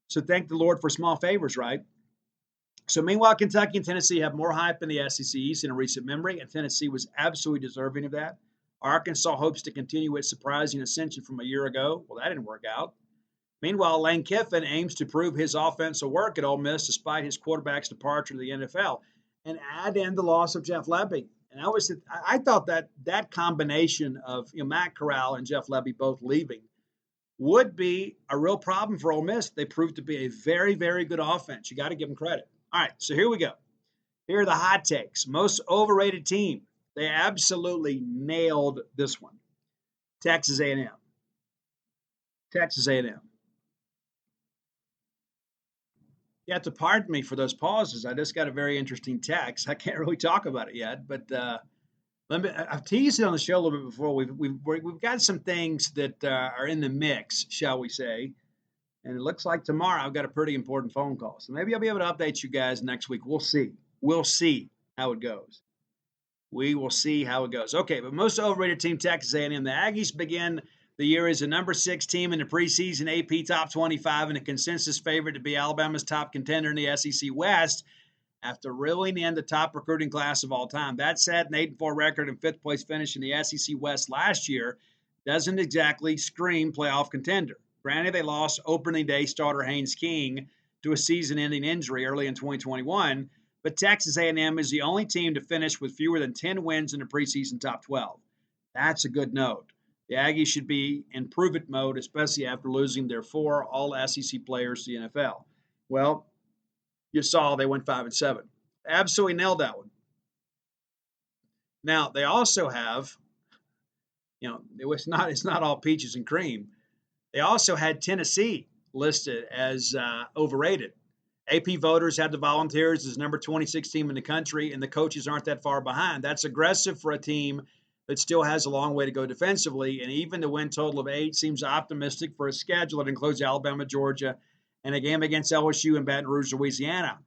So thank the Lord for small favors, right? So meanwhile, Kentucky and Tennessee have more hype in the SEC East in recent memory, and Tennessee was absolutely deserving of that. Arkansas hopes to continue its surprising ascension from a year ago. Well, that didn't work out. Meanwhile, Lane Kiffin aims to prove his offense will work at Ole Miss despite his quarterback's departure to the NFL, and add in the loss of Jeff Lebby. And I thought that combination of Matt Corral and Jeff Lebby both leaving would be a real problem for Ole Miss. They proved to be a very, very good offense. You got to give them credit. All right, so here we go. Here are the hot takes. Most overrated team. They absolutely nailed this one. Texas A&M. Texas A&M. You have to pardon me for those pauses. I just got a very interesting text. I can't really talk about it yet, but I've teased it on the show a little bit before. We've got some things that are in the mix, shall we say. And it looks like tomorrow I've got a pretty important phone call. So maybe I'll be able to update you guys next week. We'll see. We'll see how it goes. We will see how it goes. Okay, but most overrated team, Texas A&M. The Aggies begin the year is a number 6 team in the preseason AP Top 25 and a consensus favorite to be Alabama's top contender in the SEC West after reeling in the top recruiting class of all time. That said, an 8-4 record and 5th place finish in the SEC West last year doesn't exactly scream playoff contender. Granted, they lost opening day starter Haynes King to a season-ending injury early in 2021, but Texas A&M is the only team to finish with fewer than 10 wins in the preseason top 12. That's a good note. The Aggies should be in prove-it mode, especially after losing their 4 all-SEC players to the NFL. Well, you saw they went 5-7. Absolutely nailed that one. Now, they also have, it's not all peaches and cream. They also had Tennessee listed as overrated. AP voters had the Volunteers as number 26 team in the country, and the coaches aren't that far behind. That's aggressive for a team that still has a long way to go defensively, and even the win total of 8 seems optimistic for a schedule that includes Alabama, Georgia, and a game against LSU in Baton Rouge, Louisiana.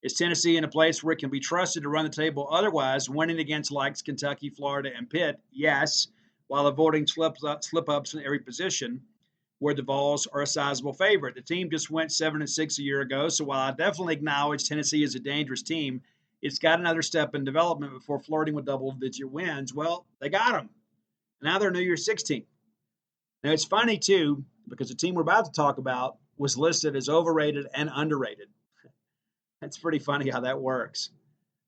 Is Tennessee in a place where it can be trusted to run the table otherwise, winning against likes Kentucky, Florida, and Pitt? Yes, while avoiding slip-ups in every position where the Vols are a sizable favorite. The team just went 7-6 a year ago, so while I definitely acknowledge Tennessee is a dangerous team, it's got another step in development before flirting with double-digit wins. Well, they got them. Now they're New Year's 16. Now, it's funny, too, because the team we're about to talk about was listed as overrated and underrated. That's pretty funny how that works.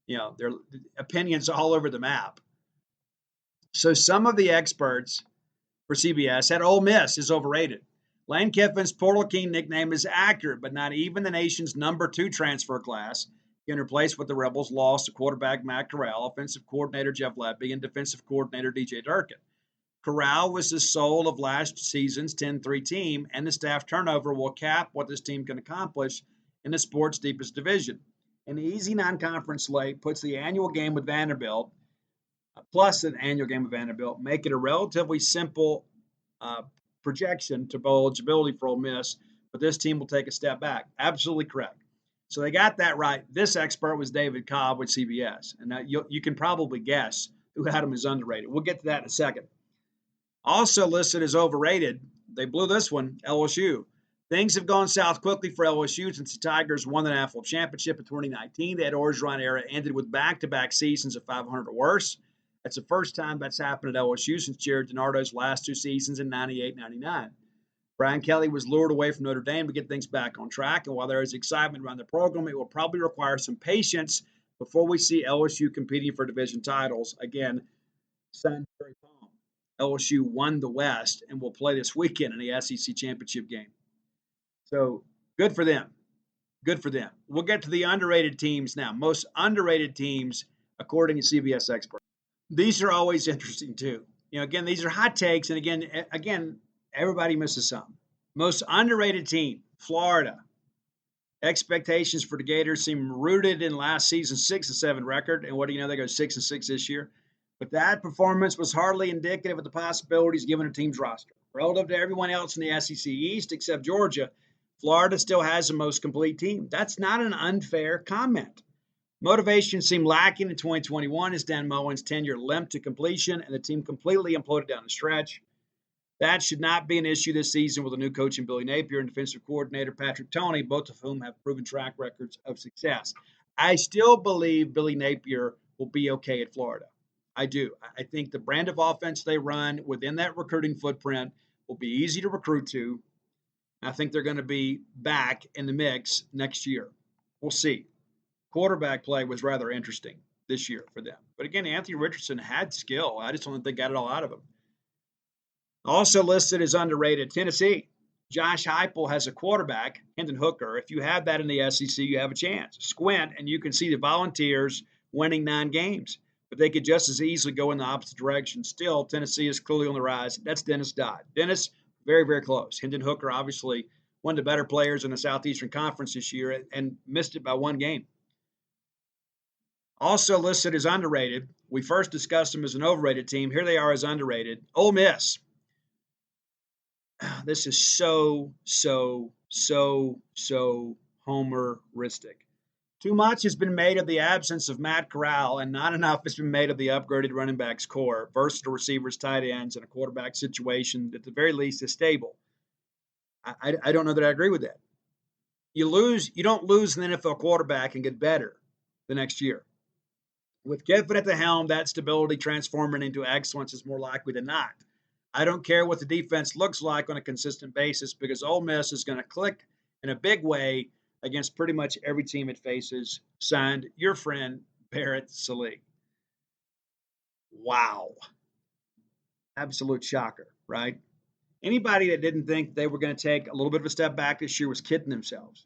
Their opinions all over the map. So some of the experts for CBS had Ole Miss is overrated. Lane Kiffin's Portal King nickname is accurate, but not even the nation's number 2 transfer class can replace what the Rebels lost to quarterback Matt Corral, offensive coordinator Jeff Lepke, and defensive coordinator DJ Durkin. Corral was the soul of last season's 10-3 team, and the staff turnover will cap what this team can accomplish in the sport's deepest division. An easy non-conference slate puts the annual game with Vanderbilt, plus an annual game with Vanderbilt, make it a relatively simple projection to bowl eligibility for Ole Miss, but this team will take a step back. Absolutely correct. So they got that right. This expert was David Cobb with CBS, and now you can probably guess who had him as underrated. We'll get to that in a second. Also listed as overrated, they blew this one, LSU. Things have gone south quickly for LSU since the Tigers won the national championship in 2019. That Orgeron era ended with back-to-back seasons of 500 or worse. That's the first time that's happened at LSU since Jared DiNardo's last 2 seasons in 98-99. Brian Kelly was lured away from Notre Dame to get things back on track, and while there is excitement around the program, it will probably require some patience before we see LSU competing for division titles. Again, Sunbury Palm. LSU won the West and will play this weekend in the SEC championship game. So good for them. Good for them. We'll get to the underrated teams now. Most underrated teams, according to CBS experts. These are always interesting, too. Again, these are hot takes, and again, everybody misses some. Most underrated team, Florida. Expectations for the Gators seem rooted in last season's 6-7 record, and what do you know? They go 6-6 this year. But that performance was hardly indicative of the possibilities given a team's roster. Relative to everyone else in the SEC East except Georgia, Florida still has the most complete team. That's not an unfair comment. Motivation seemed lacking in 2021 as Dan Mullen's tenure limped to completion and the team completely imploded down the stretch. That should not be an issue this season with a new coach in Billy Napier and defensive coordinator Patrick Toney, both of whom have proven track records of success. I still believe Billy Napier will be okay at Florida. I do. I think the brand of offense they run within that recruiting footprint will be easy to recruit to. I think they're going to be back in the mix next year. We'll see. Quarterback play was rather interesting this year for them. But again, Anthony Richardson had skill. I just don't think they got it all out of him. Also listed as underrated, Tennessee. Josh Heupel has a quarterback, Hendon Hooker. If you have that in the SEC, you have a chance. Squint, and you can see the Volunteers winning 9 games. But they could just as easily go in the opposite direction. Still, Tennessee is clearly on the rise. That's Dennis Dodd. Dennis, very, very close. Hendon Hooker, obviously, one of the better players in the Southeastern Conference this year and missed it by 1 game. Also listed as underrated. We first discussed them as an overrated team. Here they are as underrated. Ole Miss. This is so homeristic. Too much has been made of the absence of Matt Corral, and not enough has been made of the upgraded running backs core, versatile receivers, tight ends, and a quarterback situation that at the very least is stable. I don't know that I agree with that. You don't lose an NFL quarterback and get better the next year. With Kiffin at the helm, that stability transforming into excellence is more likely than not. I don't care what the defense looks like on a consistent basis because Ole Miss is going to click in a big way against pretty much every team it faces. Signed, your friend, Barrett Sallee. Wow. Absolute shocker, right? Anybody that didn't think they were going to take a little bit of a step back this year was kidding themselves.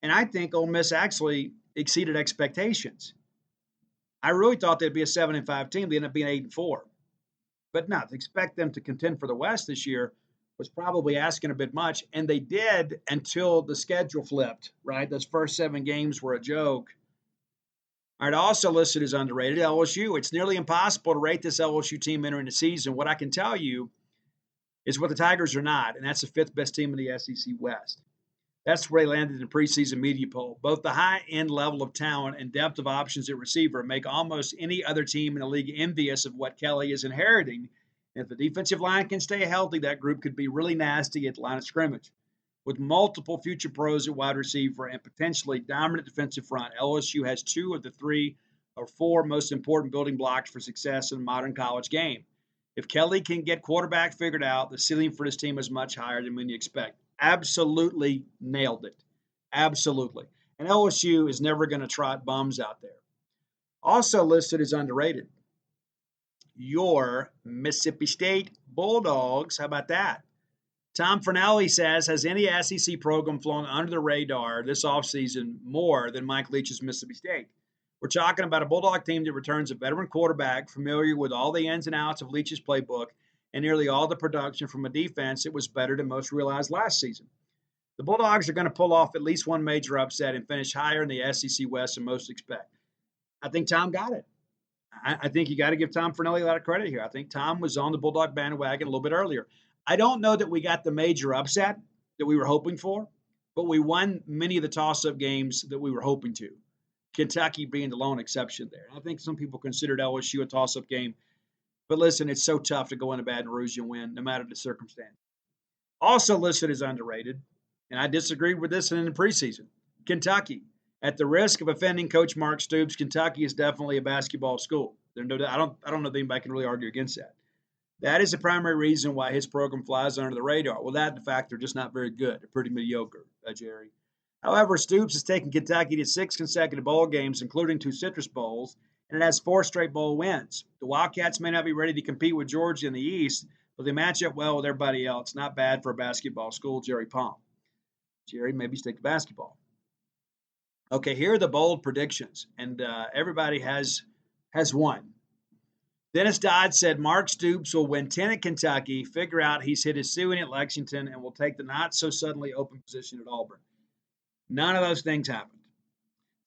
And I think Ole Miss actually exceeded expectations. I really thought they'd be a 7-5 team. They ended up being 8-4. But no, to expect them to contend for the West this year was probably asking a bit much. And they did until the schedule flipped, right? Those first 7 games were a joke. All right, also listed as underrated, LSU. It's nearly impossible to rate this LSU team entering the season. What I can tell you is what the Tigers are not, and that's the 5th best team in the SEC West. That's where they landed in the preseason media poll. Both the high-end level of talent and depth of options at receiver make almost any other team in the league envious of what Kelly is inheriting. And if the defensive line can stay healthy, that group could be really nasty at the line of scrimmage. With multiple future pros at wide receiver and potentially dominant defensive front, LSU has 2 of the 3 or 4 most important building blocks for success in the modern college game. If Kelly can get quarterback figured out, the ceiling for this team is much higher than many expect. Absolutely nailed it. Absolutely. And LSU is never going to trot bums out there. Also listed as underrated, your Mississippi State Bulldogs. How about that? Tom Fornelli says, has any SEC program flown under the radar this offseason more than Mike Leach's Mississippi State? We're talking about a Bulldog team that returns a veteran quarterback familiar with all the ins and outs of Leach's playbook and nearly all the production from a defense that was better than most realized last season. The Bulldogs are going to pull off at least one major upset and finish higher in the SEC West than most expect. I think Tom got it. I think you got to give Tom Fornelli a lot of credit here. I think Tom was on the Bulldog bandwagon a little bit earlier. I don't know that we got the major upset that we were hoping for, but we won many of the toss-up games that we were hoping to. Kentucky being the lone exception there. I think some people considered LSU a toss-up game. But listen, it's so tough to go into Baton Rouge and win, no matter the circumstance. Also listed as underrated, and I disagreed with this in the preseason, Kentucky. At the risk of offending Coach Mark Stoops, Kentucky is definitely a basketball school. I don't know that anybody can really argue against that. That is the primary reason why his program flies under the radar. Well, that and the fact they're just not very good. They're pretty mediocre, Jerry. However, Stoops has taken Kentucky to 6 consecutive bowl games, including 2 Citrus Bowls, and it has 4 straight bowl wins. The Wildcats may not be ready to compete with Georgia in the East, but they match up well with everybody else. Not bad for a basketball school, Jerry Palm. Jerry, maybe stick to basketball. Okay, here are the bold predictions, and everybody has one. Dennis Dodd said Mark Stoops will win 10 at Kentucky, figure out he's hit his ceiling at Lexington, and will take the not-so-suddenly open position at Auburn. None of those things happened.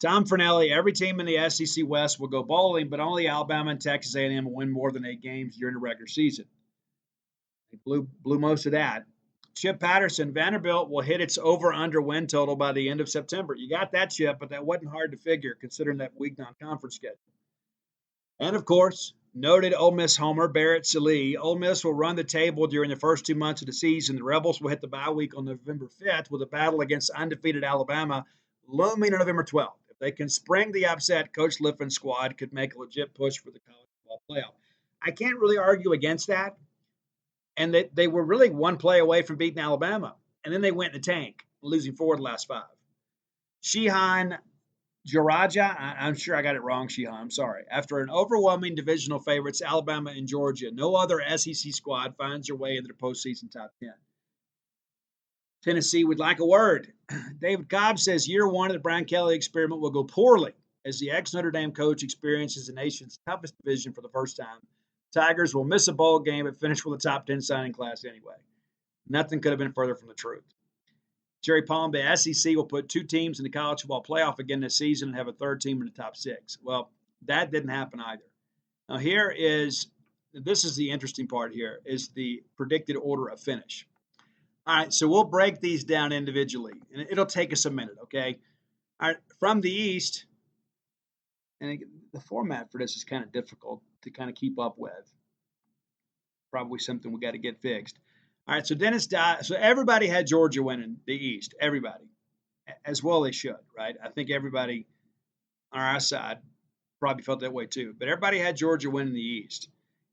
Tom Fornelli, every team in the SEC West will go bowling, but only Alabama and Texas A&M will win more than 8 games during the regular season. They blew most of that. Chip Patterson, Vanderbilt will hit its over-under win total by the end of September. You got that, Chip, but that wasn't hard to figure considering that week non-conference schedule. And, of course, noted Ole Miss homer Barrett Sallee. Ole Miss will run the table during the first 2 months of the season. The Rebels will hit the bye week on November 5th with a battle against undefeated Alabama looming on November 12th. If they can spring the upset, Coach Liffin's squad could make a legit push for the college football playoff. I can't really argue against that. And they were really one play away from beating Alabama. And then they went in the tank, losing 4 of the last 5. Shehan Jaraja, I'm sure I got it wrong, Shehan, I'm sorry. After an overwhelming divisional favorites, Alabama and Georgia, no other SEC squad finds their way into the postseason top 10. Tennessee would like a word. David Cobb says year 1 of the Brian Kelly experiment will go poorly as the ex-Notre Dame coach experiences the nation's toughest division for the first time. Tigers will miss a bowl game but finish with a top 10 signing class anyway. Nothing could have been further from the truth. Jerry Palm, the SEC will put 2 teams in the college football playoff again this season and have a 3rd team in the top 6. Well, that didn't happen either. Now this is the interesting part here, is the predicted order of finish. All right, so we'll break these down individually, and it'll take us a minute, okay? All right, from the East, and the format for this is kind of difficult to kind of keep up with. Probably something we got to get fixed. All right, so Dennis Dodd. So everybody had Georgia winning the East. Everybody, as well they should, right? I think everybody on our side probably felt that way too. But everybody had Georgia winning the East.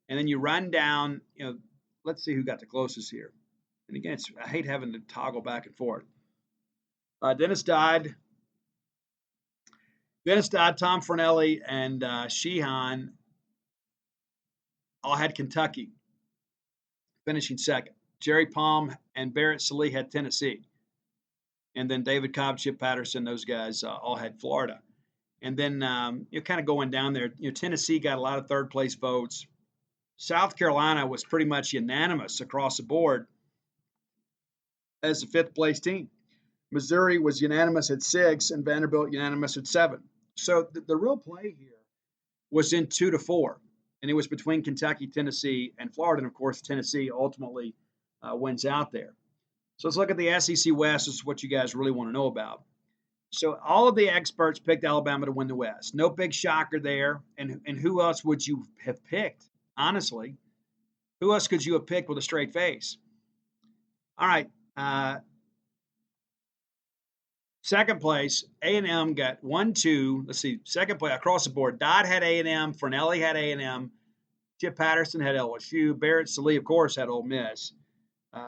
And then you run down, let's see who got the closest here. And again, I hate having to toggle back and forth. Dennis Dodd, Tom Fornelli, and Sheehan all had Kentucky finishing second. Jerry Palm and Barrett Sallee had Tennessee. And then David Cobb, Chip Patterson, those guys all had Florida. And then you're kind of going down there. Tennessee got a lot of third place votes. South Carolina was pretty much unanimous across the board as the fifth place team. Missouri was unanimous at 6, and Vanderbilt unanimous at 7. So the real play here was in 2 to 4, and it was between Kentucky, Tennessee, and Florida. And of course, Tennessee ultimately wins out there. So let's look at the SEC West. This is what you guys really want to know about. So all of the experts picked Alabama to win the West. No big shocker there. And who else would you have picked? Honestly, who else could you have picked with a straight face? All right. Second place, A&M got 1, 2. Let's see. Second place across the board. Dodd had A&M. Fornelli had A&M. Chip Patterson had LSU. Barrett Sallee, of course, had Ole Miss.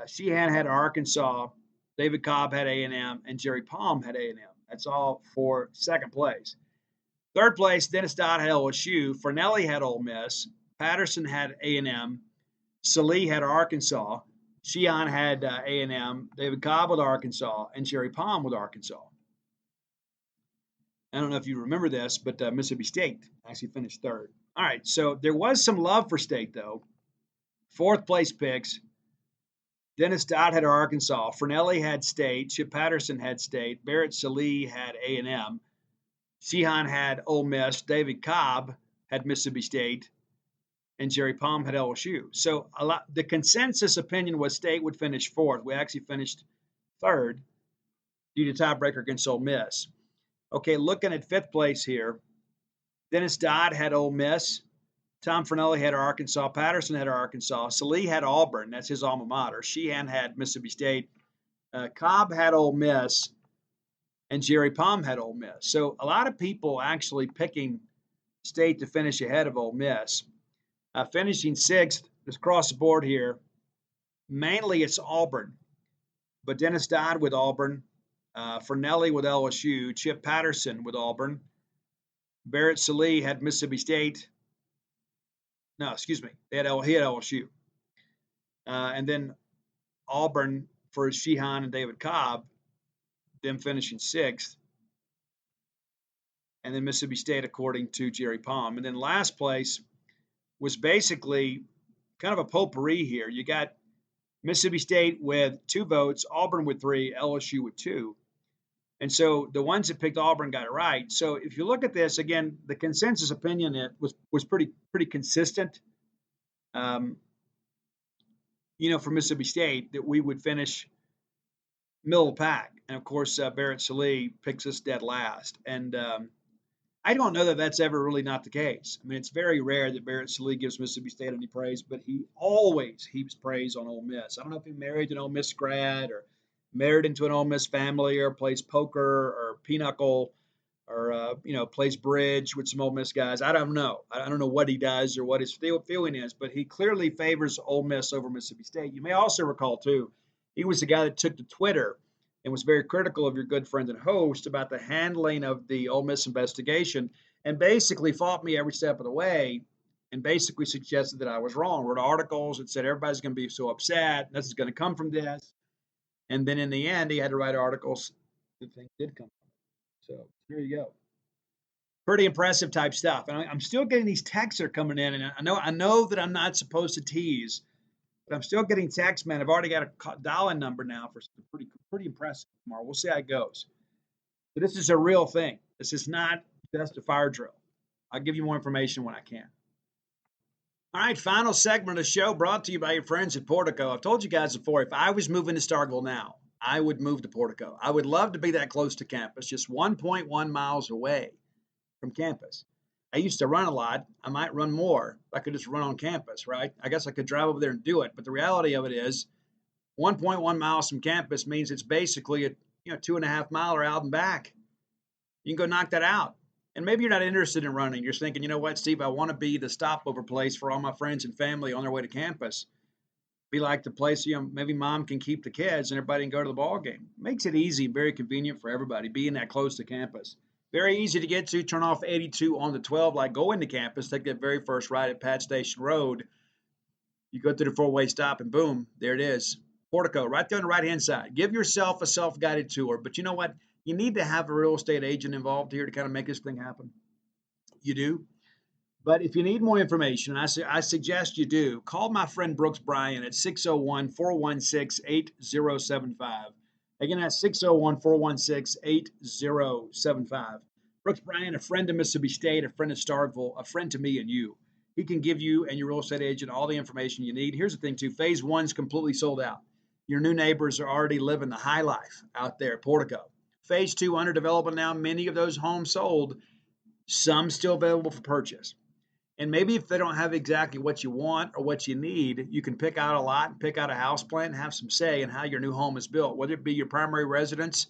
Sheehan had Arkansas. David Cobb had A&M. And Jerry Palm had A&M. That's all for second place. Third place, Dennis Dodd had LSU. Fornelli had Ole Miss. Patterson had A&M. Sallee had Arkansas. Sheehan had A&M. David Cobb with Arkansas. And Jerry Palm with Arkansas. I don't know if you remember this, but Mississippi State actually finished third. All right, so there was some love for State, though. Fourth place picks. Dennis Dodd had Arkansas. Fornelli had State. Chip Patterson had State. Barrett Sallee had A&M. Sheehan had Ole Miss. David Cobb had Mississippi State. And Jerry Palm had LSU. So the consensus opinion was State would finish fourth. We actually finished third due to tiebreaker against Ole Miss. Okay, looking at fifth place here, Dennis Dodd had Ole Miss. Tom Fornelli had Arkansas. Patterson had Arkansas. Sallee had Auburn. That's his alma mater. Sheehan had Mississippi State. Cobb had Ole Miss. And Jerry Palm had Ole Miss. So a lot of people actually picking State to finish ahead of Ole Miss. Finishing sixth, just across the board here, mainly it's Auburn. But Dennis Dodd with Auburn. Fornelli with LSU. Chip Patterson with Auburn. Barrett Sallee had Mississippi State. No, excuse me. He had LSU. And then Auburn for Sheehan and David Cobb, them finishing sixth. And then Mississippi State, according to Jerry Palm. And then last place was basically kind of a potpourri here. You got Mississippi State with 2 votes, Auburn with 3, LSU with 2. And so the ones that picked Auburn got it right. So if you look at this, again, the consensus opinion was pretty consistent, for Mississippi State, that we would finish middle of the pack. And, of course, Barrett Sallee picks us dead last. And I don't know that that's ever really not the case. I mean, it's very rare that Barrett Sallee gives Mississippi State any praise, but he always heaps praise on Ole Miss. I don't know if he married an Ole Miss grad or married into an Ole Miss family or plays poker or pinochle or, plays bridge with some Ole Miss guys. I don't know. I don't know what he does or what his feeling is, but he clearly favors Ole Miss over Mississippi State. You may also recall, too, he was the guy that took to Twitter and was very critical of your good friend and host about the handling of the Ole Miss investigation and basically fought me every step of the way and basically suggested that I was wrong. Wrote articles that said everybody's going to be so upset. This is going to come from this. And then in the end, he had to write articles that things did come from. So here you go. Pretty impressive type stuff. And I'm still getting these texts that are coming in. And I know that I'm not supposed to tease, but I'm still getting texts, man. I've already got a dial-in number now for something pretty impressive tomorrow. We'll see how it goes. But this is a real thing. This is not just a fire drill. I'll give you more information when I can. All right, final segment of the show brought to you by your friends at Portico. I've told you guys before, if I was moving to Starkville now, I would move to Portico. I would love to be that close to campus, just 1.1 miles away from campus. I used to run a lot. I might run more. I could just run on campus, right? I guess I could drive over there and do it. But the reality of it is 1.1 miles from campus means it's basically a 2.5 miler out and back. You can go knock that out. And maybe you're not interested in running. You're thinking, you know what, Steve, I want to be the stopover place for all my friends and family on their way to campus. Be like the place, maybe mom can keep the kids and everybody can go to the ball game. Makes it easy, very convenient for everybody, being that close to campus. Very easy to get to. Turn off 82 on the 12, like go into campus, take that very first ride at Pat Station Road. You go through the four-way stop and boom, there it is. Portico, right there on the right-hand side. Give yourself a self-guided tour. But you know what? You need to have a real estate agent involved here to kind of make this thing happen. You do. But if you need more information, I suggest you do, call my friend Brooks Bryan at 601-416-8075. Again, that's 601-416-8075. Brooks Bryan, a friend of Mississippi State, a friend of Starkville, a friend to me and you. He can give you and your real estate agent all the information you need. Here's the thing, too. Phase 1's completely sold out. Your new neighbors are already living the high life out there at Portico. Phase 2 under development now. Many of those homes sold, some still available for purchase. And maybe if they don't have exactly what you want or what you need, you can pick out a lot and pick out a house plan and have some say in how your new home is built. Whether it be your primary residence,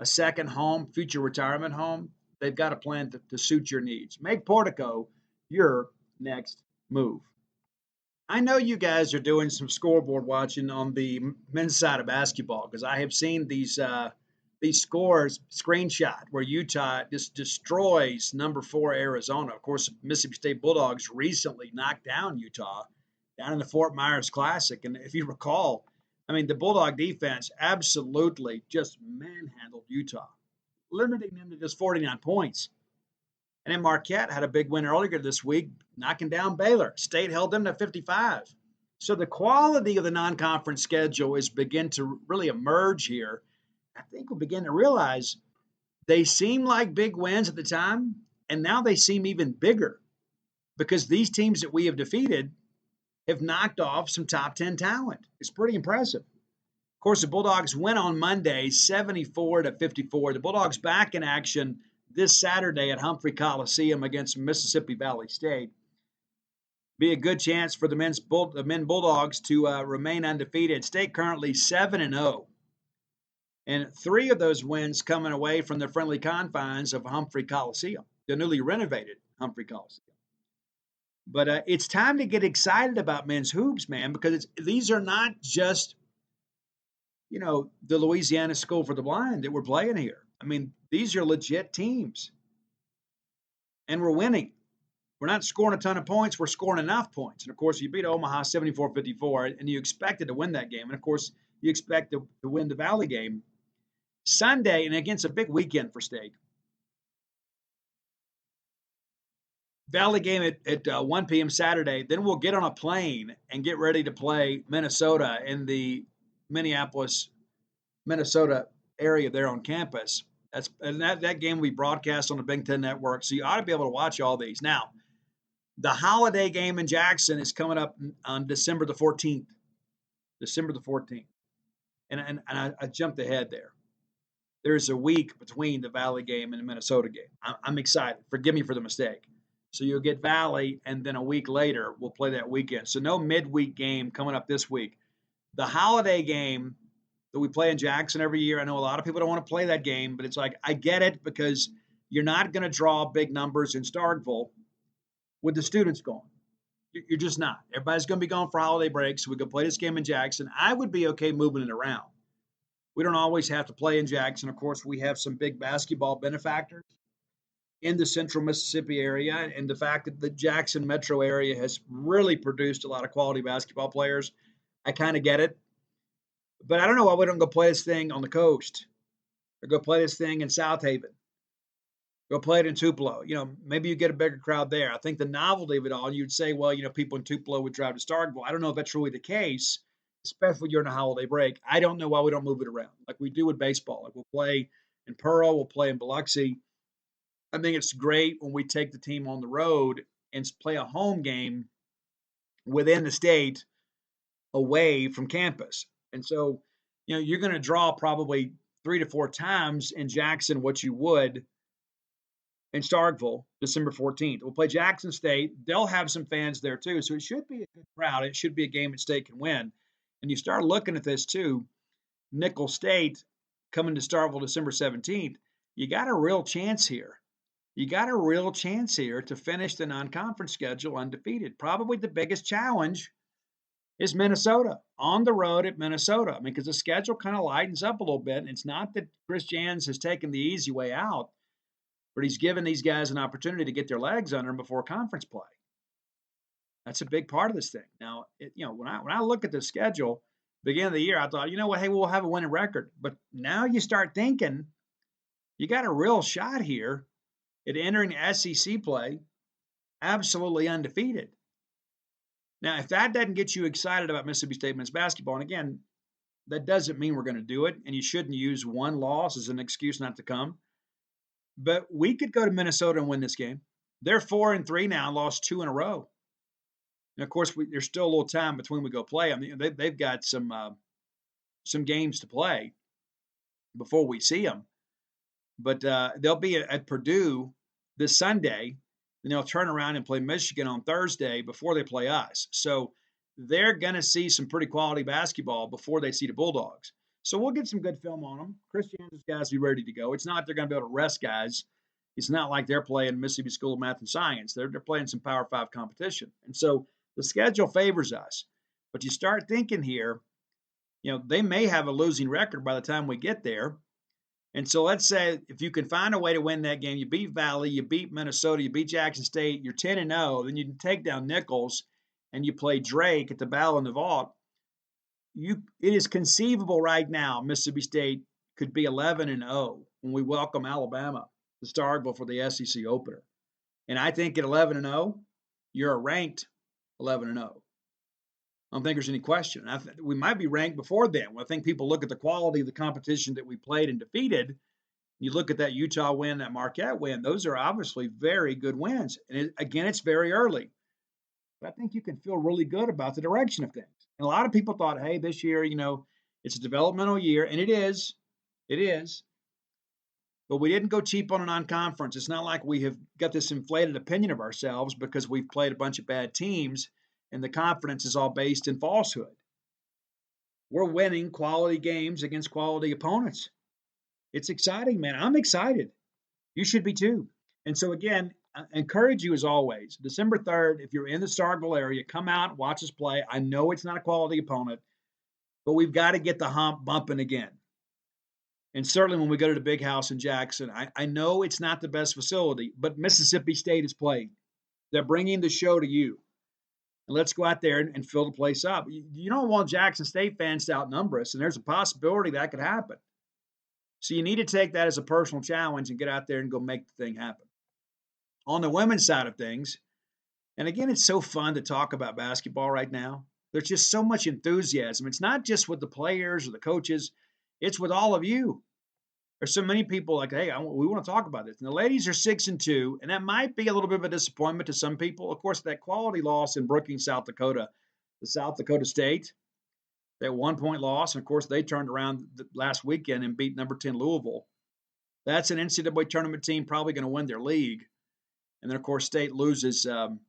a second home, future retirement home, they've got a plan to suit your needs. Make Portico your next move. I know you guys are doing some scoreboard watching on the men's side of basketball because I have seen these scores screenshot where Utah just destroys number 4 Arizona. Of course, Mississippi State Bulldogs recently knocked down Utah down in the Fort Myers Classic. And if you recall, the Bulldog defense absolutely just manhandled Utah, limiting them to just 49 points. And then Marquette had a big win earlier this week, knocking down Baylor. State held them to 55. So the quality of the non-conference schedule is beginning to really emerge here. I think we'll begin to realize they seem like big wins at the time, and now they seem even bigger because these teams that we have defeated have knocked off some top 10 talent. It's pretty impressive. Of course, the Bulldogs win on Monday, 74-54. The Bulldogs back in action this Saturday at Humphrey Coliseum against Mississippi Valley State. Be a good chance for the men Bulldogs to remain undefeated. State currently 7-0. And 3 of those wins coming away from the friendly confines of Humphrey Coliseum, the newly renovated Humphrey Coliseum. But it's time to get excited about men's hoops, man, because these are not just, the Louisiana School for the Blind that we're playing here. These are legit teams. And we're winning. We're not scoring a ton of points. We're scoring enough points. And, of course, you beat Omaha 74-54, and you expected to win that game. And, of course, you expect to win the Valley game. Sunday, and against a big weekend for State. Valley game at 1 p.m. Saturday. Then we'll get on a plane and get ready to play Minnesota in the Minneapolis, Minnesota area there on campus. That game we broadcast on the Big Ten Network, so you ought to be able to watch all these. Now, the holiday game in Jackson is coming up on December the 14th. December the 14th. And I jumped ahead there. There's a week between the Valley game and the Minnesota game. I'm excited. Forgive me for the mistake. So you'll get Valley, and then a week later, we'll play that weekend. So no midweek game coming up this week. The holiday game that we play in Jackson every year, I know a lot of people don't want to play that game, but it's like, I get it because you're not going to draw big numbers in Starkville with the students gone. You're just not. Everybody's going to be gone for holiday breaks, so we can play this game in Jackson. I would be okay moving it around. We don't always have to play in Jackson. Of course, we have some big basketball benefactors in the central Mississippi area, and the fact that the Jackson metro area has really produced a lot of quality basketball players, I kind of get it. But I don't know why we don't go play this thing on the coast or go play this thing in South Haven. Go play it in Tupelo. Maybe you get a bigger crowd there. I think the novelty of it all, you'd say, well, people in Tupelo would drive to Starkville. I don't know if that's really the case, especially during a holiday break. I don't know why we don't move it around like we do with baseball. Like we'll play in Pearl, we'll play in Biloxi. I think it's great when we take the team on the road and play a home game within the state away from campus. And so you're going to draw probably 3 to 4 times in Jackson what you would in Starkville, December 14th. We'll play Jackson State. They'll have some fans there too, so it should be a good crowd. It should be a game that State can win. And you start looking at this too, Nicholls State coming to Starkville December 17th. You got a real chance here. You got a real chance here to finish the non-conference schedule undefeated. Probably the biggest challenge is Minnesota, on the road at Minnesota. I mean, because the schedule kind of lightens up a little bit. And it's not that Chris Jans has taken the easy way out, but he's given these guys an opportunity to get their legs under them before conference play. That's a big part of this thing. Now, when I look at the schedule, beginning of the year, I thought, you know what, hey, we'll have a winning record. But now you start thinking you got a real shot here at entering SEC play absolutely undefeated. Now, if that doesn't get you excited about Mississippi State men's basketball, and again, that doesn't mean we're going to do it, and you shouldn't use one loss as an excuse not to come. But we could go to Minnesota and win this game. They're 4-3 now, lost 2 in a row. And of course, there's still a little time between we go play. I mean, they've got some games to play before we see them. But they'll be at Purdue this Sunday, and they'll turn around and play Michigan on Thursday before they play us. So they're going to see some pretty quality basketball before they see the Bulldogs. So we'll get some good film on them. Chris Jans' guys will be ready to go. It's not like they're going to be able to rest guys. It's not like they're playing Mississippi School of Math and Science. They're playing some Power 5 competition. And so the schedule favors us. But you start thinking here, they may have a losing record by the time we get there. And so let's say if you can find a way to win that game, you beat Valley, you beat Minnesota, you beat Jackson State, you're 10-0, then you take down Nicholls and you play Drake at the Battle in the Vault. It is conceivable right now Mississippi State could be 11-0 when we welcome Alabama to Starkville for the SEC opener. And I think at 11-0, you're a ranked 11-0. I don't think there's any question. We might be ranked before then. I think people look at the quality of the competition that we played and defeated. You look at that Utah win, that Marquette win. Those are obviously very good wins. And again, it's very early. But I think you can feel really good about the direction of things. And a lot of people thought, hey, this year, it's a developmental year. And it is. It is. But we didn't go cheap on a non-conference. It's not like we have got this inflated opinion of ourselves because we've played a bunch of bad teams and the confidence is all based in falsehood. We're winning quality games against quality opponents. It's exciting, man. I'm excited. You should be too. And so, again, I encourage you as always, December 3rd, if you're in the Starkville area, come out, watch us play. I know it's not a quality opponent, but we've got to get the hump bumping again. And certainly when we go to the big house in Jackson, I know it's not the best facility, but Mississippi State is playing. They're bringing the show to you. And let's go out there and fill the place up. You don't want Jackson State fans to outnumber us, and there's a possibility that could happen. So you need to take that as a personal challenge and get out there and go make the thing happen. On the women's side of things, and again, it's so fun to talk about basketball right now. There's just so much enthusiasm. It's not just with the players or the coaches. It's with all of you. There's so many people like, hey, we want to talk about this. And the ladies are 6-2, and that might be a little bit of a disappointment to some people. Of course, that quality loss in Brookings, South Dakota, the South Dakota State, that 1-point loss. And, of course, they turned around last weekend and beat number 10 Louisville. That's an NCAA tournament team probably going to win their league. And then, of course, State loses who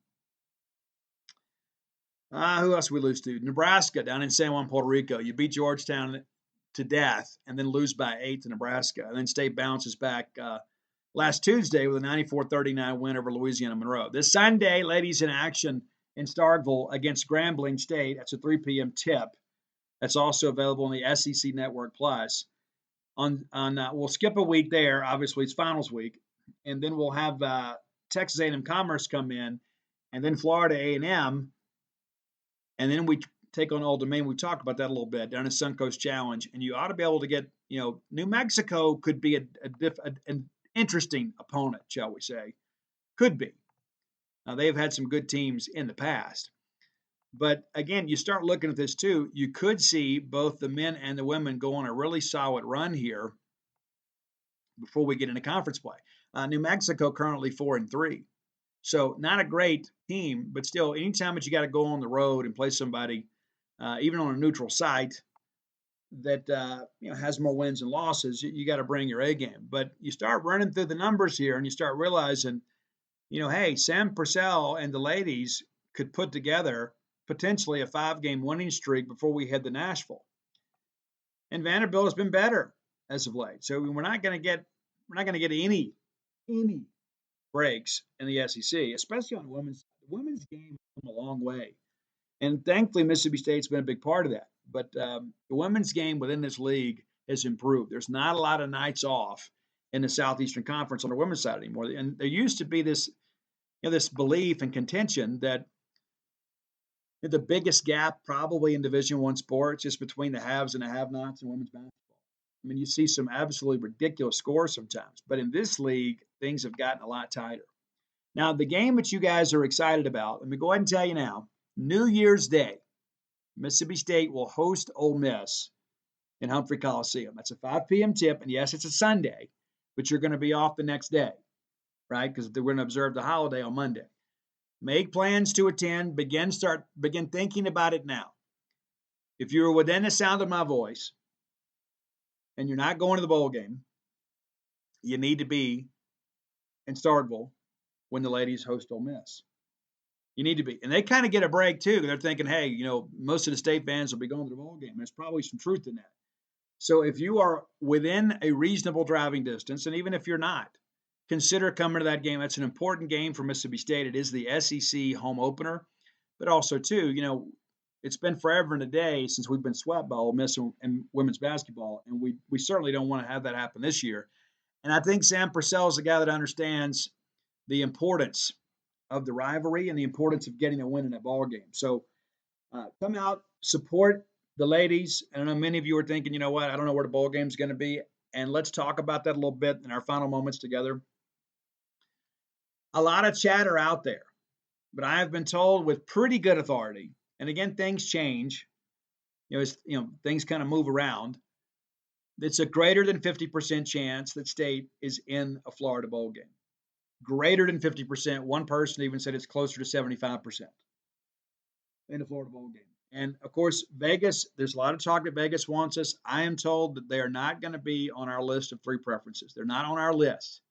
else we lose to? Nebraska down in San Juan, Puerto Rico. You beat Georgetown to death and then lose by 8 to Nebraska. And then State bounces back last Tuesday with a 94-39 win over Louisiana Monroe. This Sunday, ladies in action in Starkville against Grambling State. That's a 3 p.m. tip. That's also available on the SEC Network Plus. We'll skip a week there. Obviously, it's finals week. And then we'll have Texas A&M Commerce come in, and then Florida A&M. And then we take on Old Domain. We talked about that a little bit down in Suncoast Challenge. And you ought to be able to get, New Mexico could be an interesting opponent, shall we say. Could be. Now, they've had some good teams in the past. But, again, you start looking at this, too. You could see both the men and the women go on a really solid run here before we get into conference play. New Mexico currently 4-3. So not a great team, but still, anytime that you got to go on the road and play somebody, even on a neutral site, that has more wins and losses, you got to bring your A game. But you start running through the numbers here, and you start realizing, hey, Sam Purcell and the ladies could put together potentially a 5-game winning streak before we head to Nashville. And Vanderbilt has been better as of late, so we're not going to get any breaks in the SEC, especially on the women's. The women's game has come a long way. And thankfully, Mississippi State's been a big part of that. But the women's game within this league has improved. There's not a lot of nights off in the Southeastern Conference on the women's side anymore. And there used to be this, this belief and contention that the biggest gap probably in Division I sports is between the haves and the have-nots in women's basketball. I mean, you see some absolutely ridiculous scores sometimes. But in this league, things have gotten a lot tighter. Now, the game that you guys are excited about, let me go ahead and tell you now, New Year's Day, Mississippi State will host Ole Miss in Humphrey Coliseum. That's a 5 p.m. tip, and yes, it's a Sunday, but you're going to be off the next day, right? Because we're going to observe the holiday on Monday. Make plans to attend. Begin thinking about it now. If you're within the sound of my voice and you're not going to the bowl game, you need to be in Starkville when the ladies host Ole Miss. You need to be. And they kind of get a break, too. They're thinking, hey, most of the state fans will be going to the bowl game. There's probably some truth in that. So if you are within a reasonable driving distance, and even if you're not, consider coming to that game. That's an important game for Mississippi State. It is the SEC home opener. But also, too, it's been forever and a day since we've been swept by Ole Miss in women's basketball. And we certainly don't want to have that happen this year. And I think Sam Purcell is the guy that understands the importance of the rivalry and the importance of getting a win in that ball game. So come out, support the ladies. I know many of you are thinking, what, I don't know where the bowl game is going to be. And let's talk about that a little bit in our final moments together. A lot of chatter out there, but I have been told with pretty good authority, and again, things change, things kind of move around. It's a greater than 50% chance that State is in a Florida bowl game. Greater than 50%. One person even said it's closer to 75% in the Florida bowl game. And, of course, Vegas, there's a lot of talk that Vegas wants us. I am told that they are not going to be on our list of 3 preferences. They're not on our list.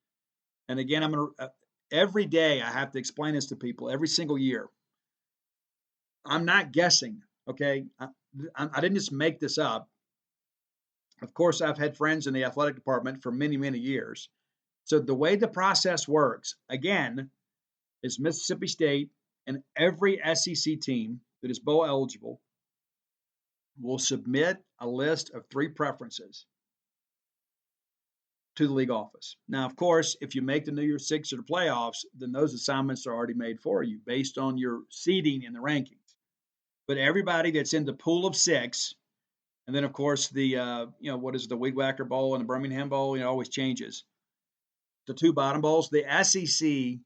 And, again, every day I have to explain this to people, every single year. I'm not guessing, okay? I didn't just make this up. Of course, I've had friends in the athletic department for many, many years. So the way the process works, again, is Mississippi State and every SEC team that is bowl eligible will submit a list of 3 preferences to the league office. Now, of course, if you make the New Year's Six or the playoffs, then those assignments are already made for you based on your seeding in the rankings. But everybody that's in the pool of 6, and then, of course, the, what is it, the Weed Whacker Bowl and the Birmingham Bowl, it always changes. The 2 bottom bowls, the SEC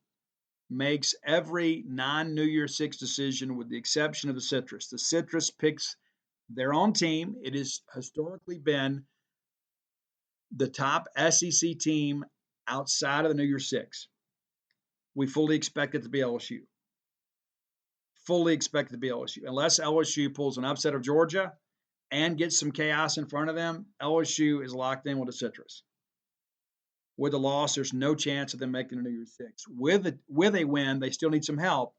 makes every non-New Year's Six decision with the exception of the Citrus. The Citrus picks their own team. It has historically been the top SEC team outside of the New Year's Six. We fully expect it to be LSU. Fully expect it to be LSU. Unless LSU pulls an upset of Georgia and gets some chaos in front of them, LSU is locked in with the Citrus. With a loss, there's no chance of them making a New Year's Six. With a win, they still need some help.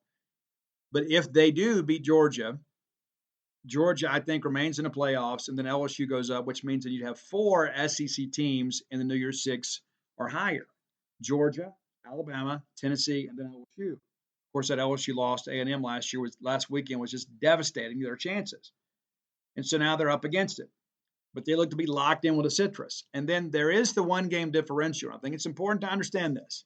But if they do beat Georgia, I think, remains in the playoffs, and then LSU goes up, which means that you'd have 4 SEC teams in the New Year's Six or higher. Georgia, Alabama, Tennessee, and then LSU. Of course, that LSU lost to A&M last weekend was just devastating to their chances. And so now they're up against it. But they look to be locked in with a Citrus. And then there is the 1-game differential. I think it's important to understand this.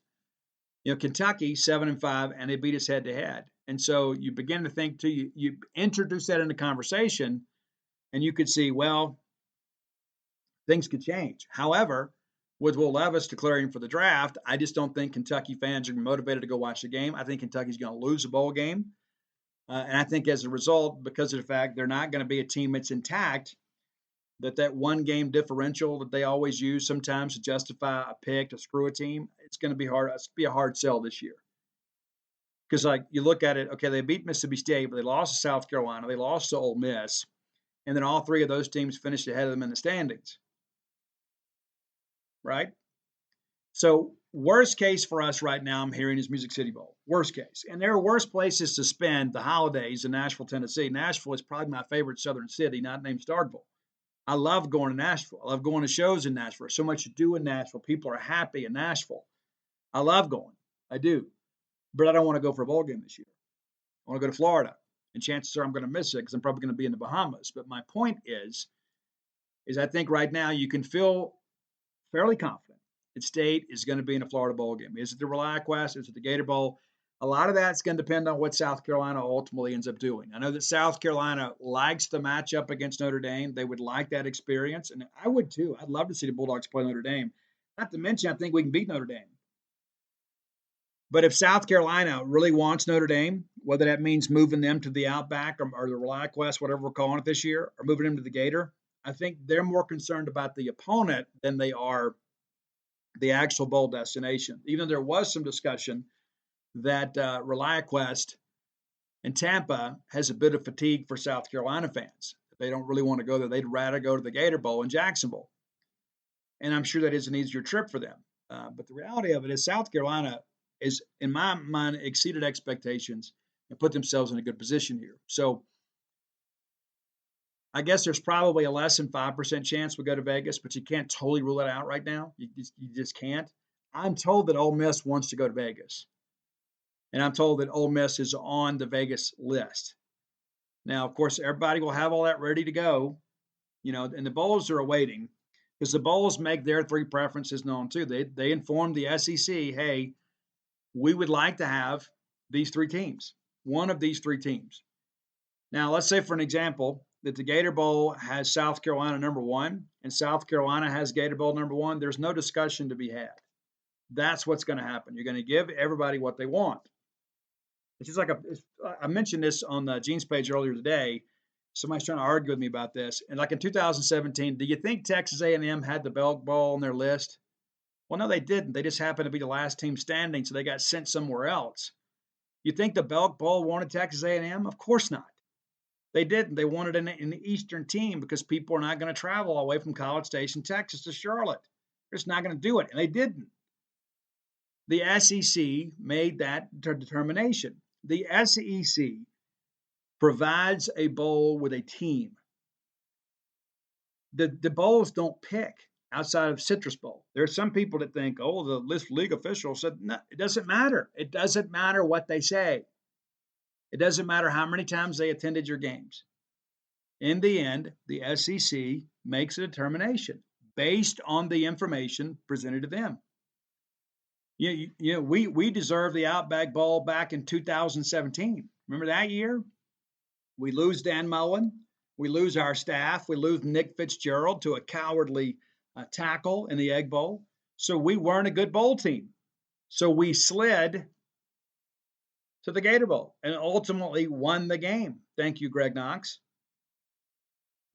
Kentucky, 7-5, and they beat us head-to-head. And so you begin to think, too, you introduce that into conversation, and you could see, well, things could change. However, with Will Levis declaring for the draft, I just don't think Kentucky fans are motivated to go watch the game. I think Kentucky's going to lose a bowl game. And I think as a result, because of the fact they're not going to be a team that's intact, that 1-game differential that they always use sometimes to justify a pick to screw a team, it's going to be hard. It's be a hard sell this year. Because you look at it, okay, they beat Mississippi State, but they lost to South Carolina, they lost to Ole Miss, and then all three of those teams finished ahead of them in the standings. Right? So worst case for us right now, I'm hearing, is Music City Bowl. Worst case. And there are worse places to spend the holidays in Nashville, Tennessee. Nashville is probably my favorite southern city, not named Starkville. I love going to Nashville. I love going to shows in Nashville. There's so much to do in Nashville. People are happy in Nashville. I love going. I do. But I don't want to go for a bowl game this year. I want to go to Florida. And chances are I'm going to miss it because I'm probably going to be in the Bahamas. But my point is I think right now you can feel fairly confident that State is going to be in a Florida bowl game. Is it the ReliaQuest? Is it the Gator Bowl? A lot of that's going to depend on what South Carolina ultimately ends up doing. I know that South Carolina likes the matchup against Notre Dame. They would like that experience, and I would too. I'd love to see the Bulldogs play Notre Dame. Not to mention, I think we can beat Notre Dame. But if South Carolina really wants Notre Dame, whether that means moving them to the Outback or the ReliaQuest, whatever we're calling it this year, or moving them to the Gator, I think they're more concerned about the opponent than they are the actual bowl destination. Even though there was some discussion that ReliaQuest in Tampa has a bit of fatigue for South Carolina fans. They don't really want to go there. They'd rather go to the Gator Bowl in Jacksonville. And I'm sure that is an easier trip for them. But the reality of it is South Carolina is, in my mind, exceeded expectations and put themselves in a good position here. So I guess there's probably a less than 5% chance we go to Vegas, but you can't totally rule it out right now. You just can't. I'm told that Ole Miss wants to go to Vegas. And I'm told that Ole Miss is on the Vegas list. Now, of course, everybody will have all that ready to go, and the bowls are awaiting because the bowls make their three preferences known too. They inform the SEC, hey, we would like to have these three teams, one of these three teams. Now, let's say, for an example, that the Gator Bowl has South Carolina number one and South Carolina has Gator Bowl number one. There's no discussion to be had. That's what's going to happen. You're going to give everybody what they want. It's just like I mentioned this on the Gene's page earlier today. Somebody's trying to argue with me about this. And like in 2017, do you think Texas A&M had the Belk Bowl on their list? Well, no, they didn't. They just happened to be the last team standing, so they got sent somewhere else. You think the Belk Bowl wanted Texas A&M? Of course not. They didn't. They wanted an Eastern team because people are not going to travel all the way from College Station, Texas to Charlotte. They're just not going to do it, and they didn't. The SEC made that determination. The SEC provides a bowl with a team. The bowls don't pick outside of Citrus Bowl. There are some people that think, oh, the league official said, no, it doesn't matter. It doesn't matter what they say. It doesn't matter how many times they attended your games. In the end, the SEC makes a determination based on the information presented to them. We deserve the Outback Bowl back in 2017. Remember that year? We lose Dan Mullen. We lose our staff. We lose Nick Fitzgerald to a cowardly tackle in the Egg Bowl. So we weren't a good bowl team. So we slid to the Gator Bowl and ultimately won the game. Thank you, Greg Knox.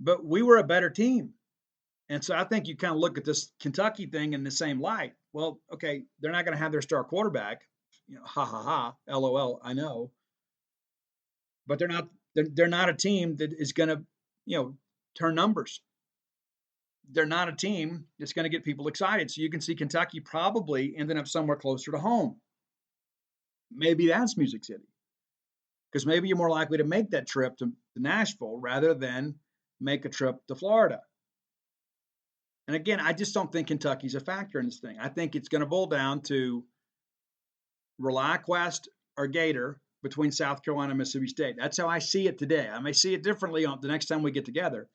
But we were a better team. And so I think you kind of look at this Kentucky thing in the same light. Well, okay, they're not going to have their star quarterback. Ha ha ha, LOL, I know. But they're not a team that is going to, turn numbers. They're not a team that's going to get people excited. So you can see Kentucky probably ending up somewhere closer to home. Maybe that's Music City. Because maybe you're more likely to make that trip to Nashville rather than make a trip to Florida. And again, I just don't think Kentucky's a factor in this thing. I think it's going to boil down to ReliaQuest or Gator between South Carolina and Mississippi State. That's how I see it today. I may see it differently the next time we get together.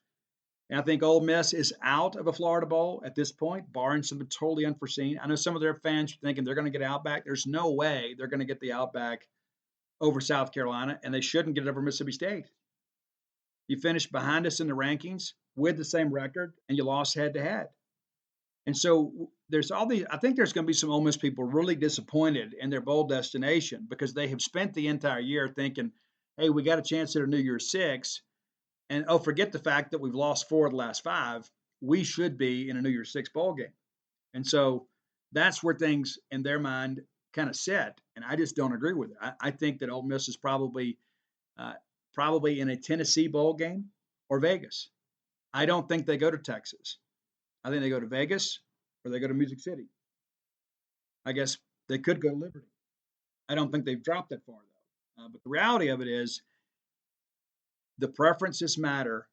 And I think Ole Miss is out of a Florida Bowl at this point, barring something totally unforeseen. I know some of their fans are thinking they're going to get Outback. There's no way they're going to get the Outback over South Carolina, and they shouldn't get it over Mississippi State. You finished behind us in the rankings with the same record, and you lost head-to-head. And so there's all these – I think there's going to be some Ole Miss people really disappointed in their bowl destination because they have spent the entire year thinking, hey, we got a chance at a New Year's Six. And, forget the fact that we've lost 4 of the last 5. We should be in a New Year's Six bowl game. And so that's where things in their mind kind of set. And I just don't agree with it. I think that Ole Miss is probably in a Tennessee bowl game or Vegas. I don't think they go to Texas. I think they go to Vegas or they go to Music City. I guess they could go to Liberty. I don't think they've dropped that far, though. But the reality of it is the preferences matter,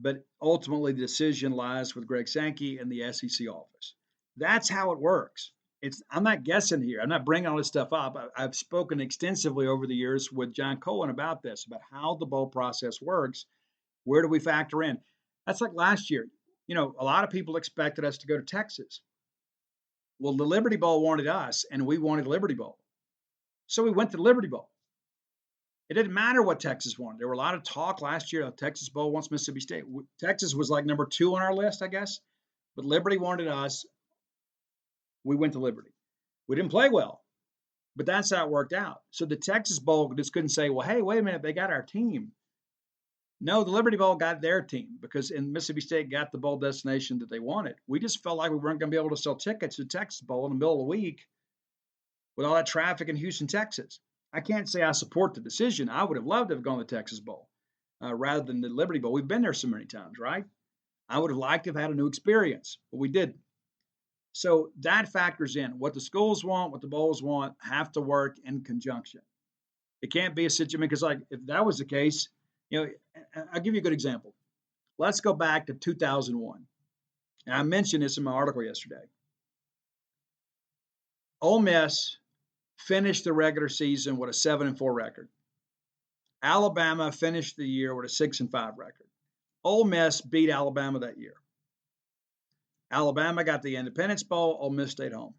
but ultimately the decision lies with Greg Sankey and the SEC office. That's how it works. I'm not guessing here. I'm not bringing all this stuff up. I've spoken extensively over the years with John Cohen about this, about how the bowl process works. Where do we factor in? That's like last year. A lot of people expected us to go to Texas. Well, the Liberty Bowl wanted us, and we wanted Liberty Bowl. So we went to the Liberty Bowl. It didn't matter what Texas wanted. There were a lot of talk last year. Texas Bowl wants Mississippi State. Texas was like number 2 on our list, I guess. But Liberty wanted us. We went to Liberty. We didn't play well, but that's how it worked out. So the Texas Bowl just couldn't say, well, hey, wait a minute, they got our team. No, the Liberty Bowl got their team because Mississippi State got the bowl destination that they wanted. We just felt like we weren't going to be able to sell tickets to Texas Bowl in the middle of the week with all that traffic in Houston, Texas. I can't say I support the decision. I would have loved to have gone to the Texas Bowl rather than the Liberty Bowl. We've been there so many times, right? I would have liked to have had a new experience, but we didn't. So that factors in. What the schools want, what the bowls want, have to work in conjunction. It can't be a situation because, like, if that was the case, I'll give you a good example. Let's go back to 2001. And I mentioned this in my article yesterday. Ole Miss finished the regular season with a 7-4 record. Alabama finished the year with a 6-5 record. Ole Miss beat Alabama that year. Alabama got the Independence Bowl. Ole Miss stayed home.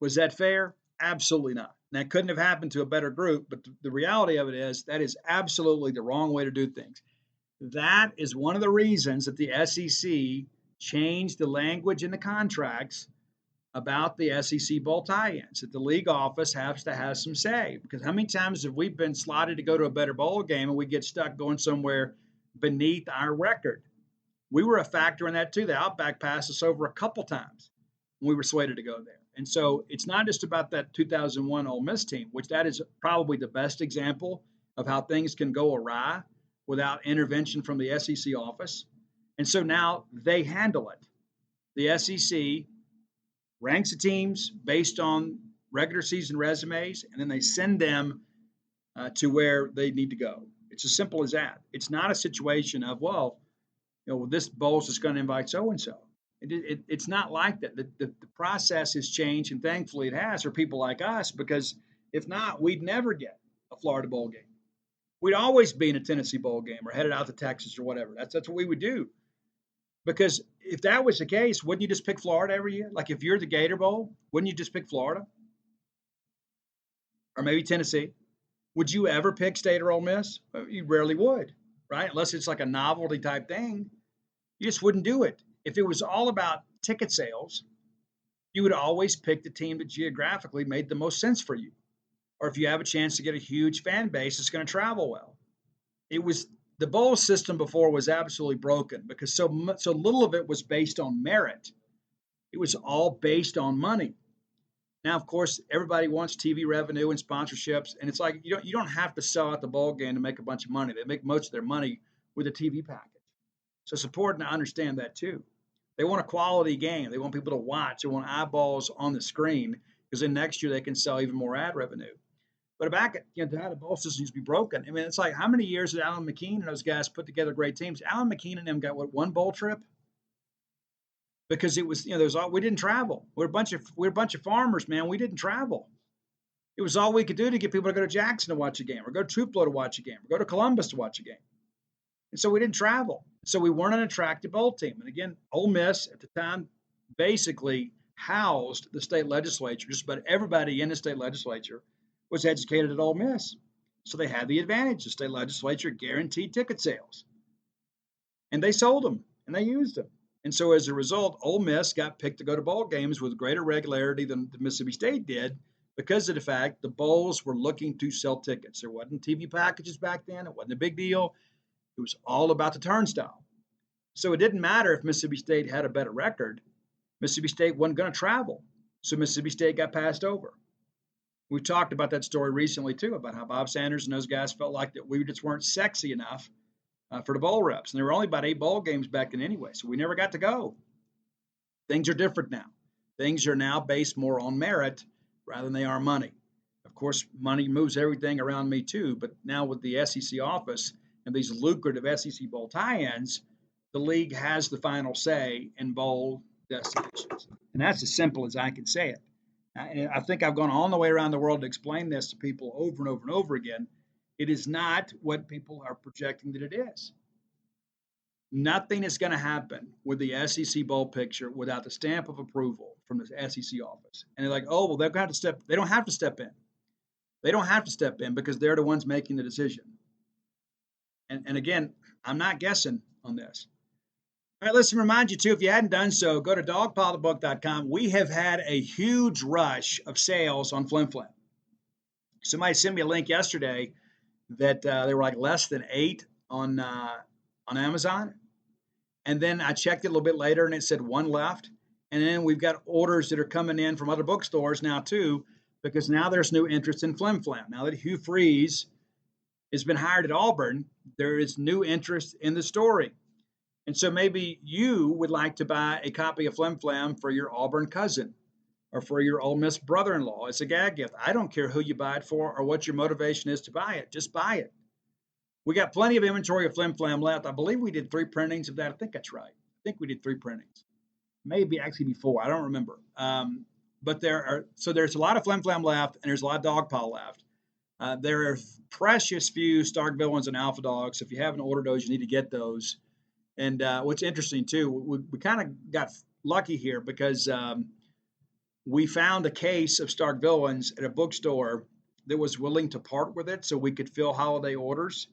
Was that fair? Absolutely not. That couldn't have happened to a better group, but the reality of it is that is absolutely the wrong way to do things. That is one of the reasons that the SEC changed the language in the contracts about the SEC bowl tie-ins, that the league office has to have some say. Because how many times have we been slotted to go to a better bowl game and we get stuck going somewhere beneath our record? We were a factor in that too. The Outback passed us over a couple times when we were slated to go there. And so it's not just about that 2001 Ole Miss team, which that is probably the best example of how things can go awry without intervention from the SEC office. And so now they handle it. The SEC ranks the teams based on regular season resumes, and then they send them to where they need to go. It's as simple as that. It's not a situation of, this bowl's just going to invite so-and-so. It's not like that. The process has changed, and thankfully it has for people like us, because if not, we'd never get a Florida bowl game. We'd always be in a Tennessee bowl game or headed out to Texas or whatever. That's what we would do. Because if that was the case, wouldn't you just pick Florida every year? Like if you're the Gator Bowl, wouldn't you just pick Florida? Or maybe Tennessee? Would you ever pick State or Ole Miss? You rarely would, right? Unless it's like a novelty type thing. You just wouldn't do it. If it was all about ticket sales, you would always pick the team that geographically made the most sense for you. Or if you have a chance to get a huge fan base, it's going to travel well. The bowl system before was absolutely broken because so little of it was based on merit. It was all based on money. Now, of course, everybody wants TV revenue and sponsorships, and it's like you don't have to sell out the bowl game to make a bunch of money. They make most of their money with a TV package. So it's important to understand that too. They want a quality game. They want people to watch. They want eyeballs on the screen because then next year they can sell even more ad revenue. But back at how the bowl system used to be broken. I mean, it's like how many years did Alan McKean and those guys put together great teams? Alan McKean and them got one bowl trip? Because it was we didn't travel. We're a bunch of farmers, man. We didn't travel. It was all we could do to get people to go to Jackson to watch a game, or go to Tupelo to watch a game, or go to Columbus to watch a game. And so we didn't travel. So we weren't an attractive bowl team. And again, Ole Miss at the time basically housed the state legislature. Just about everybody in the state legislature was educated at Ole Miss. So they had the advantage. The state legislature guaranteed ticket sales. And they sold them, and they used them. And so as a result, Ole Miss got picked to go to bowl games with greater regularity than Mississippi State did because of the fact the bowls were looking to sell tickets. There wasn't TV packages back then. It wasn't a big deal. It was all about the turnstile. So it didn't matter if Mississippi State had a better record. Mississippi State wasn't going to travel. So Mississippi State got passed over. We talked about that story recently too, about how Bob Sanders and those guys felt like that we just weren't sexy enough for the bowl reps. And there were only about 8 bowl games back then anyway, so we never got to go. Things are different now. Things are now based more on merit rather than they are money. Of course, money moves everything around me too, but now with the SEC office and these lucrative SEC bowl tie-ins, the league has the final say in bowl destinations. And that's as simple as I can say it. And I think I've gone all the way around the world to explain this to people over and over and over again. It is not what people are projecting that it is. Nothing is going to happen with the SEC bowl picture without the stamp of approval from the SEC office. And they're like, oh, well, they're going to have to step. They don't have to step in. They don't have to step in because they're the ones making the decision. And again, I'm not guessing on this. All right, listen, remind you too, if you hadn't done so, go to dogpilethebook.com. We have had a huge rush of sales on Flim Flam. Somebody sent me a link yesterday that there were like less than 8 on Amazon. And then I checked it a little bit later and it said 1 left. And then we've got orders that are coming in from other bookstores now too, because now there's new interest in Flim Flam. Now that Hugh Freeze has been hired at Auburn, there is new interest in the story. And so maybe you would like to buy a copy of Flim Flam for your Auburn cousin or for your Ole Miss brother-in-law. It's a gag gift. I don't care who you buy it for or what your motivation is to buy it. Just buy it. We got plenty of inventory of Flim Flam left. I believe we did 3 printings of that. I think that's right. I think we did 3 printings. Maybe actually before. I don't remember. But there's a lot of Flim Flam left, and there's a lot of dog pile left. There are precious few Stark Villains and Alpha Dogs. So if you haven't ordered those, you need to get those. And what's interesting, too, we kind of got lucky here because we found a case of Stark Villains at a bookstore that was willing to part with it so we could fill holiday orders.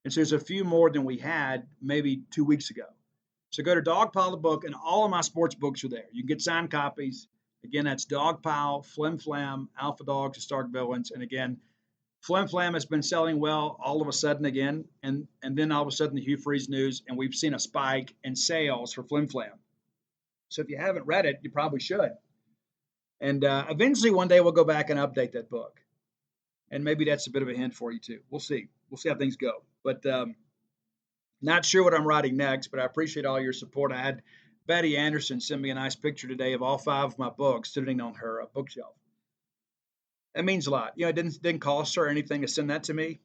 And so there's a few more than we had maybe 2 weeks ago. So go to Dogpile the Book, and all of my sports books are there. You can get signed copies. Again, that's Dogpile, Flim Flam, Alpha Dogs, and Stark Villains. And again, Flim Flam has been selling well all of a sudden again, and then all of a sudden the Hugh Freeze news, and we've seen a spike in sales for Flim Flam. So if you haven't read it, you probably should. And eventually one day we'll go back and update that book. And maybe that's a bit of a hint for you too. We'll see. We'll see how things go. But not sure what I'm writing next, but I appreciate all your support. I had Betty Anderson send me a nice picture today of all 5 of my books sitting on her bookshelf. That means a lot. You know, it didn't cost her anything to send that to me,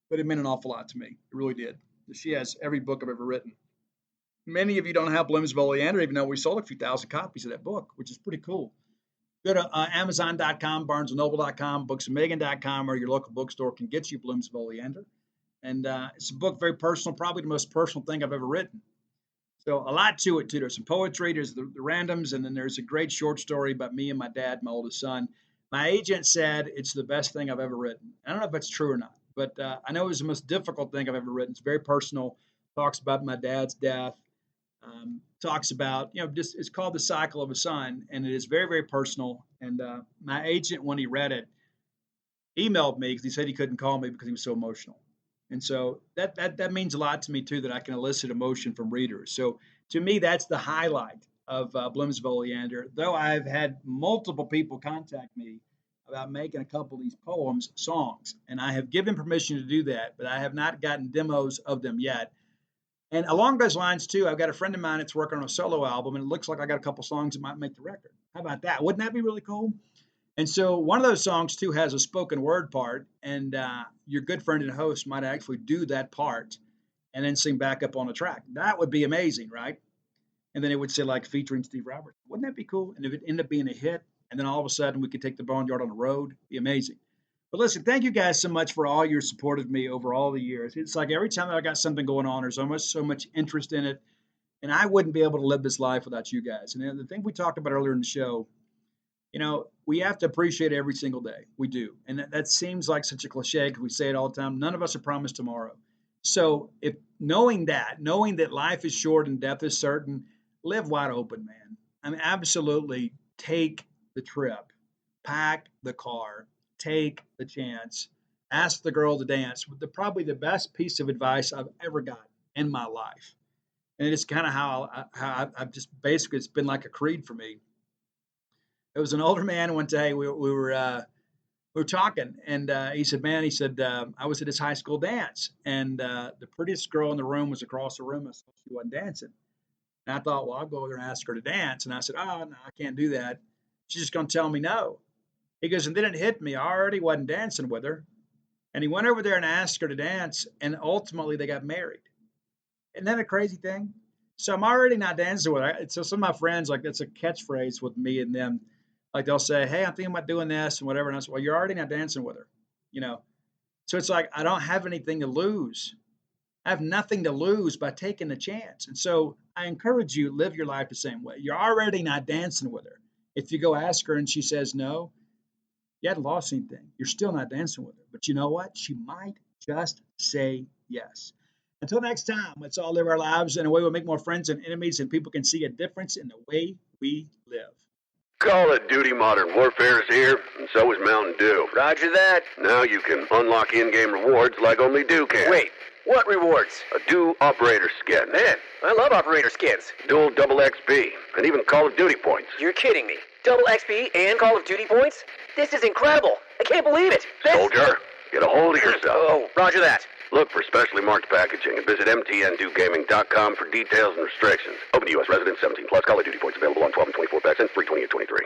but it meant an awful lot to me. It really did. She has every book I've ever written. Many of you don't have Bloomsville Oleander, even though we sold a few thousand copies of that book, which is pretty cool. Go to Amazon.com, BarnesandNoble.com, BooksAndMegan.com, or your local bookstore can get you Bloomsville Oleander. And it's a book very personal, probably the most personal thing I've ever written. So a lot to it, too. There's some poetry, there's the randoms, and then there's a great short story about me and my dad, my oldest son. My agent said it's the best thing I've ever written. I don't know if that's true or not, but I know it was the most difficult thing I've ever written. It's very personal. Talks about my dad's death. Talks about, just it's called The Cycle of a Son, and it is very, very personal. And my agent, when he read it, emailed me because he said he couldn't call me because he was so emotional. And so that means a lot to me, too, that I can elicit emotion from readers. So to me, that's the highlight of Bloomsville Oleander, though I've had multiple people contact me about making a couple of these poems songs, and I have given permission to do that, but I have not gotten demos of them yet. And along those lines, too, I've got a friend of mine that's working on a solo album, and it looks like I got a couple songs that might make the record. How about that? Wouldn't that be really cool? And so one of those songs, too, has a spoken word part, and your good friend and host might actually do that part and then sing back up on the track. That would be amazing, right? And then it would say, like, featuring Steve Roberts. Wouldn't that be cool? And if it ended up being a hit, and then all of a sudden we could take the Boneyard on the road, it'd be amazing. But listen, thank you guys so much for all your support of me over all the years. It's like every time that I got something going on, there's almost so much interest in it. And I wouldn't be able to live this life without you guys. And the thing we talked about earlier in the show, we have to appreciate every single day. We do. And that seems like such a cliche because we say it all the time. None of us are promised tomorrow. So if knowing that life is short and death is certain, live wide open, man. I mean, absolutely take the trip, pack the car, take the chance, ask the girl to dance. Probably the best piece of advice I've ever got in my life. And it's kind of how I've just basically, it's been like a creed for me. It was an older man one day. We were we were talking, and he said, man, I was at his high school dance, and the prettiest girl in the room was across the room. I saw she wasn't dancing. And I thought, well, I'll go over there and ask her to dance. And I said, oh, no, I can't do that. She's just going to tell me no. He goes, and then it hit me. I already wasn't dancing with her. And he went over there and asked her to dance, and ultimately they got married. Isn't that a crazy thing? So I'm already not dancing with her. So some of my friends, like, that's a catchphrase with me and them. Like, they'll say, hey, I'm thinking about doing this and whatever. And I say, well, you're already not dancing with her, you know. So it's like, I don't have anything to lose. I have nothing to lose by taking the chance. And so I encourage you, live your life the same way. You're already not dancing with her. If you go ask her and she says no, you hadn't lost anything. You're still not dancing with her. But you know what? She might just say yes. Until next time, let's all live our lives in a way we'll make more friends and enemies, and people can see a difference in the way we live. Call of Duty Modern Warfare is here, and so is Mountain Dew. Roger that. Now you can unlock in-game rewards like only Dew can. Wait, what rewards? A Dew Operator Skin. Man, I love Operator Skins. Dual double XP, and even Call of Duty points. You're kidding me. Double XP and Call of Duty points? This is incredible. I can't believe it. Soldier, get a hold of yourself. Oh, roger that. Look for specially marked packaging and visit mtndewgaming.com for details and restrictions. Open to U.S. residents 17 plus. Call of Duty points available on 12 and 24 packs and free 28-23.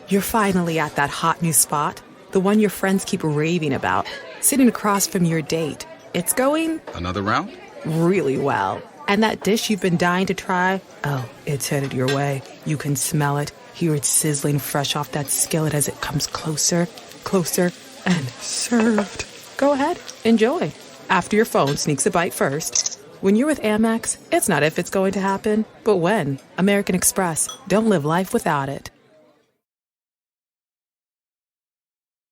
You're finally at that hot new spot, the one your friends keep raving about, sitting across from your date. It's going... Another round? Really well. And that dish you've been dying to try, oh, it's headed your way. You can smell it, hear it sizzling fresh off that skillet as it comes closer, and served. Go ahead, enjoy. After your phone sneaks a bite first. When you're with Amex, it's not if it's going to happen, but when. American Express. Don't live life without it.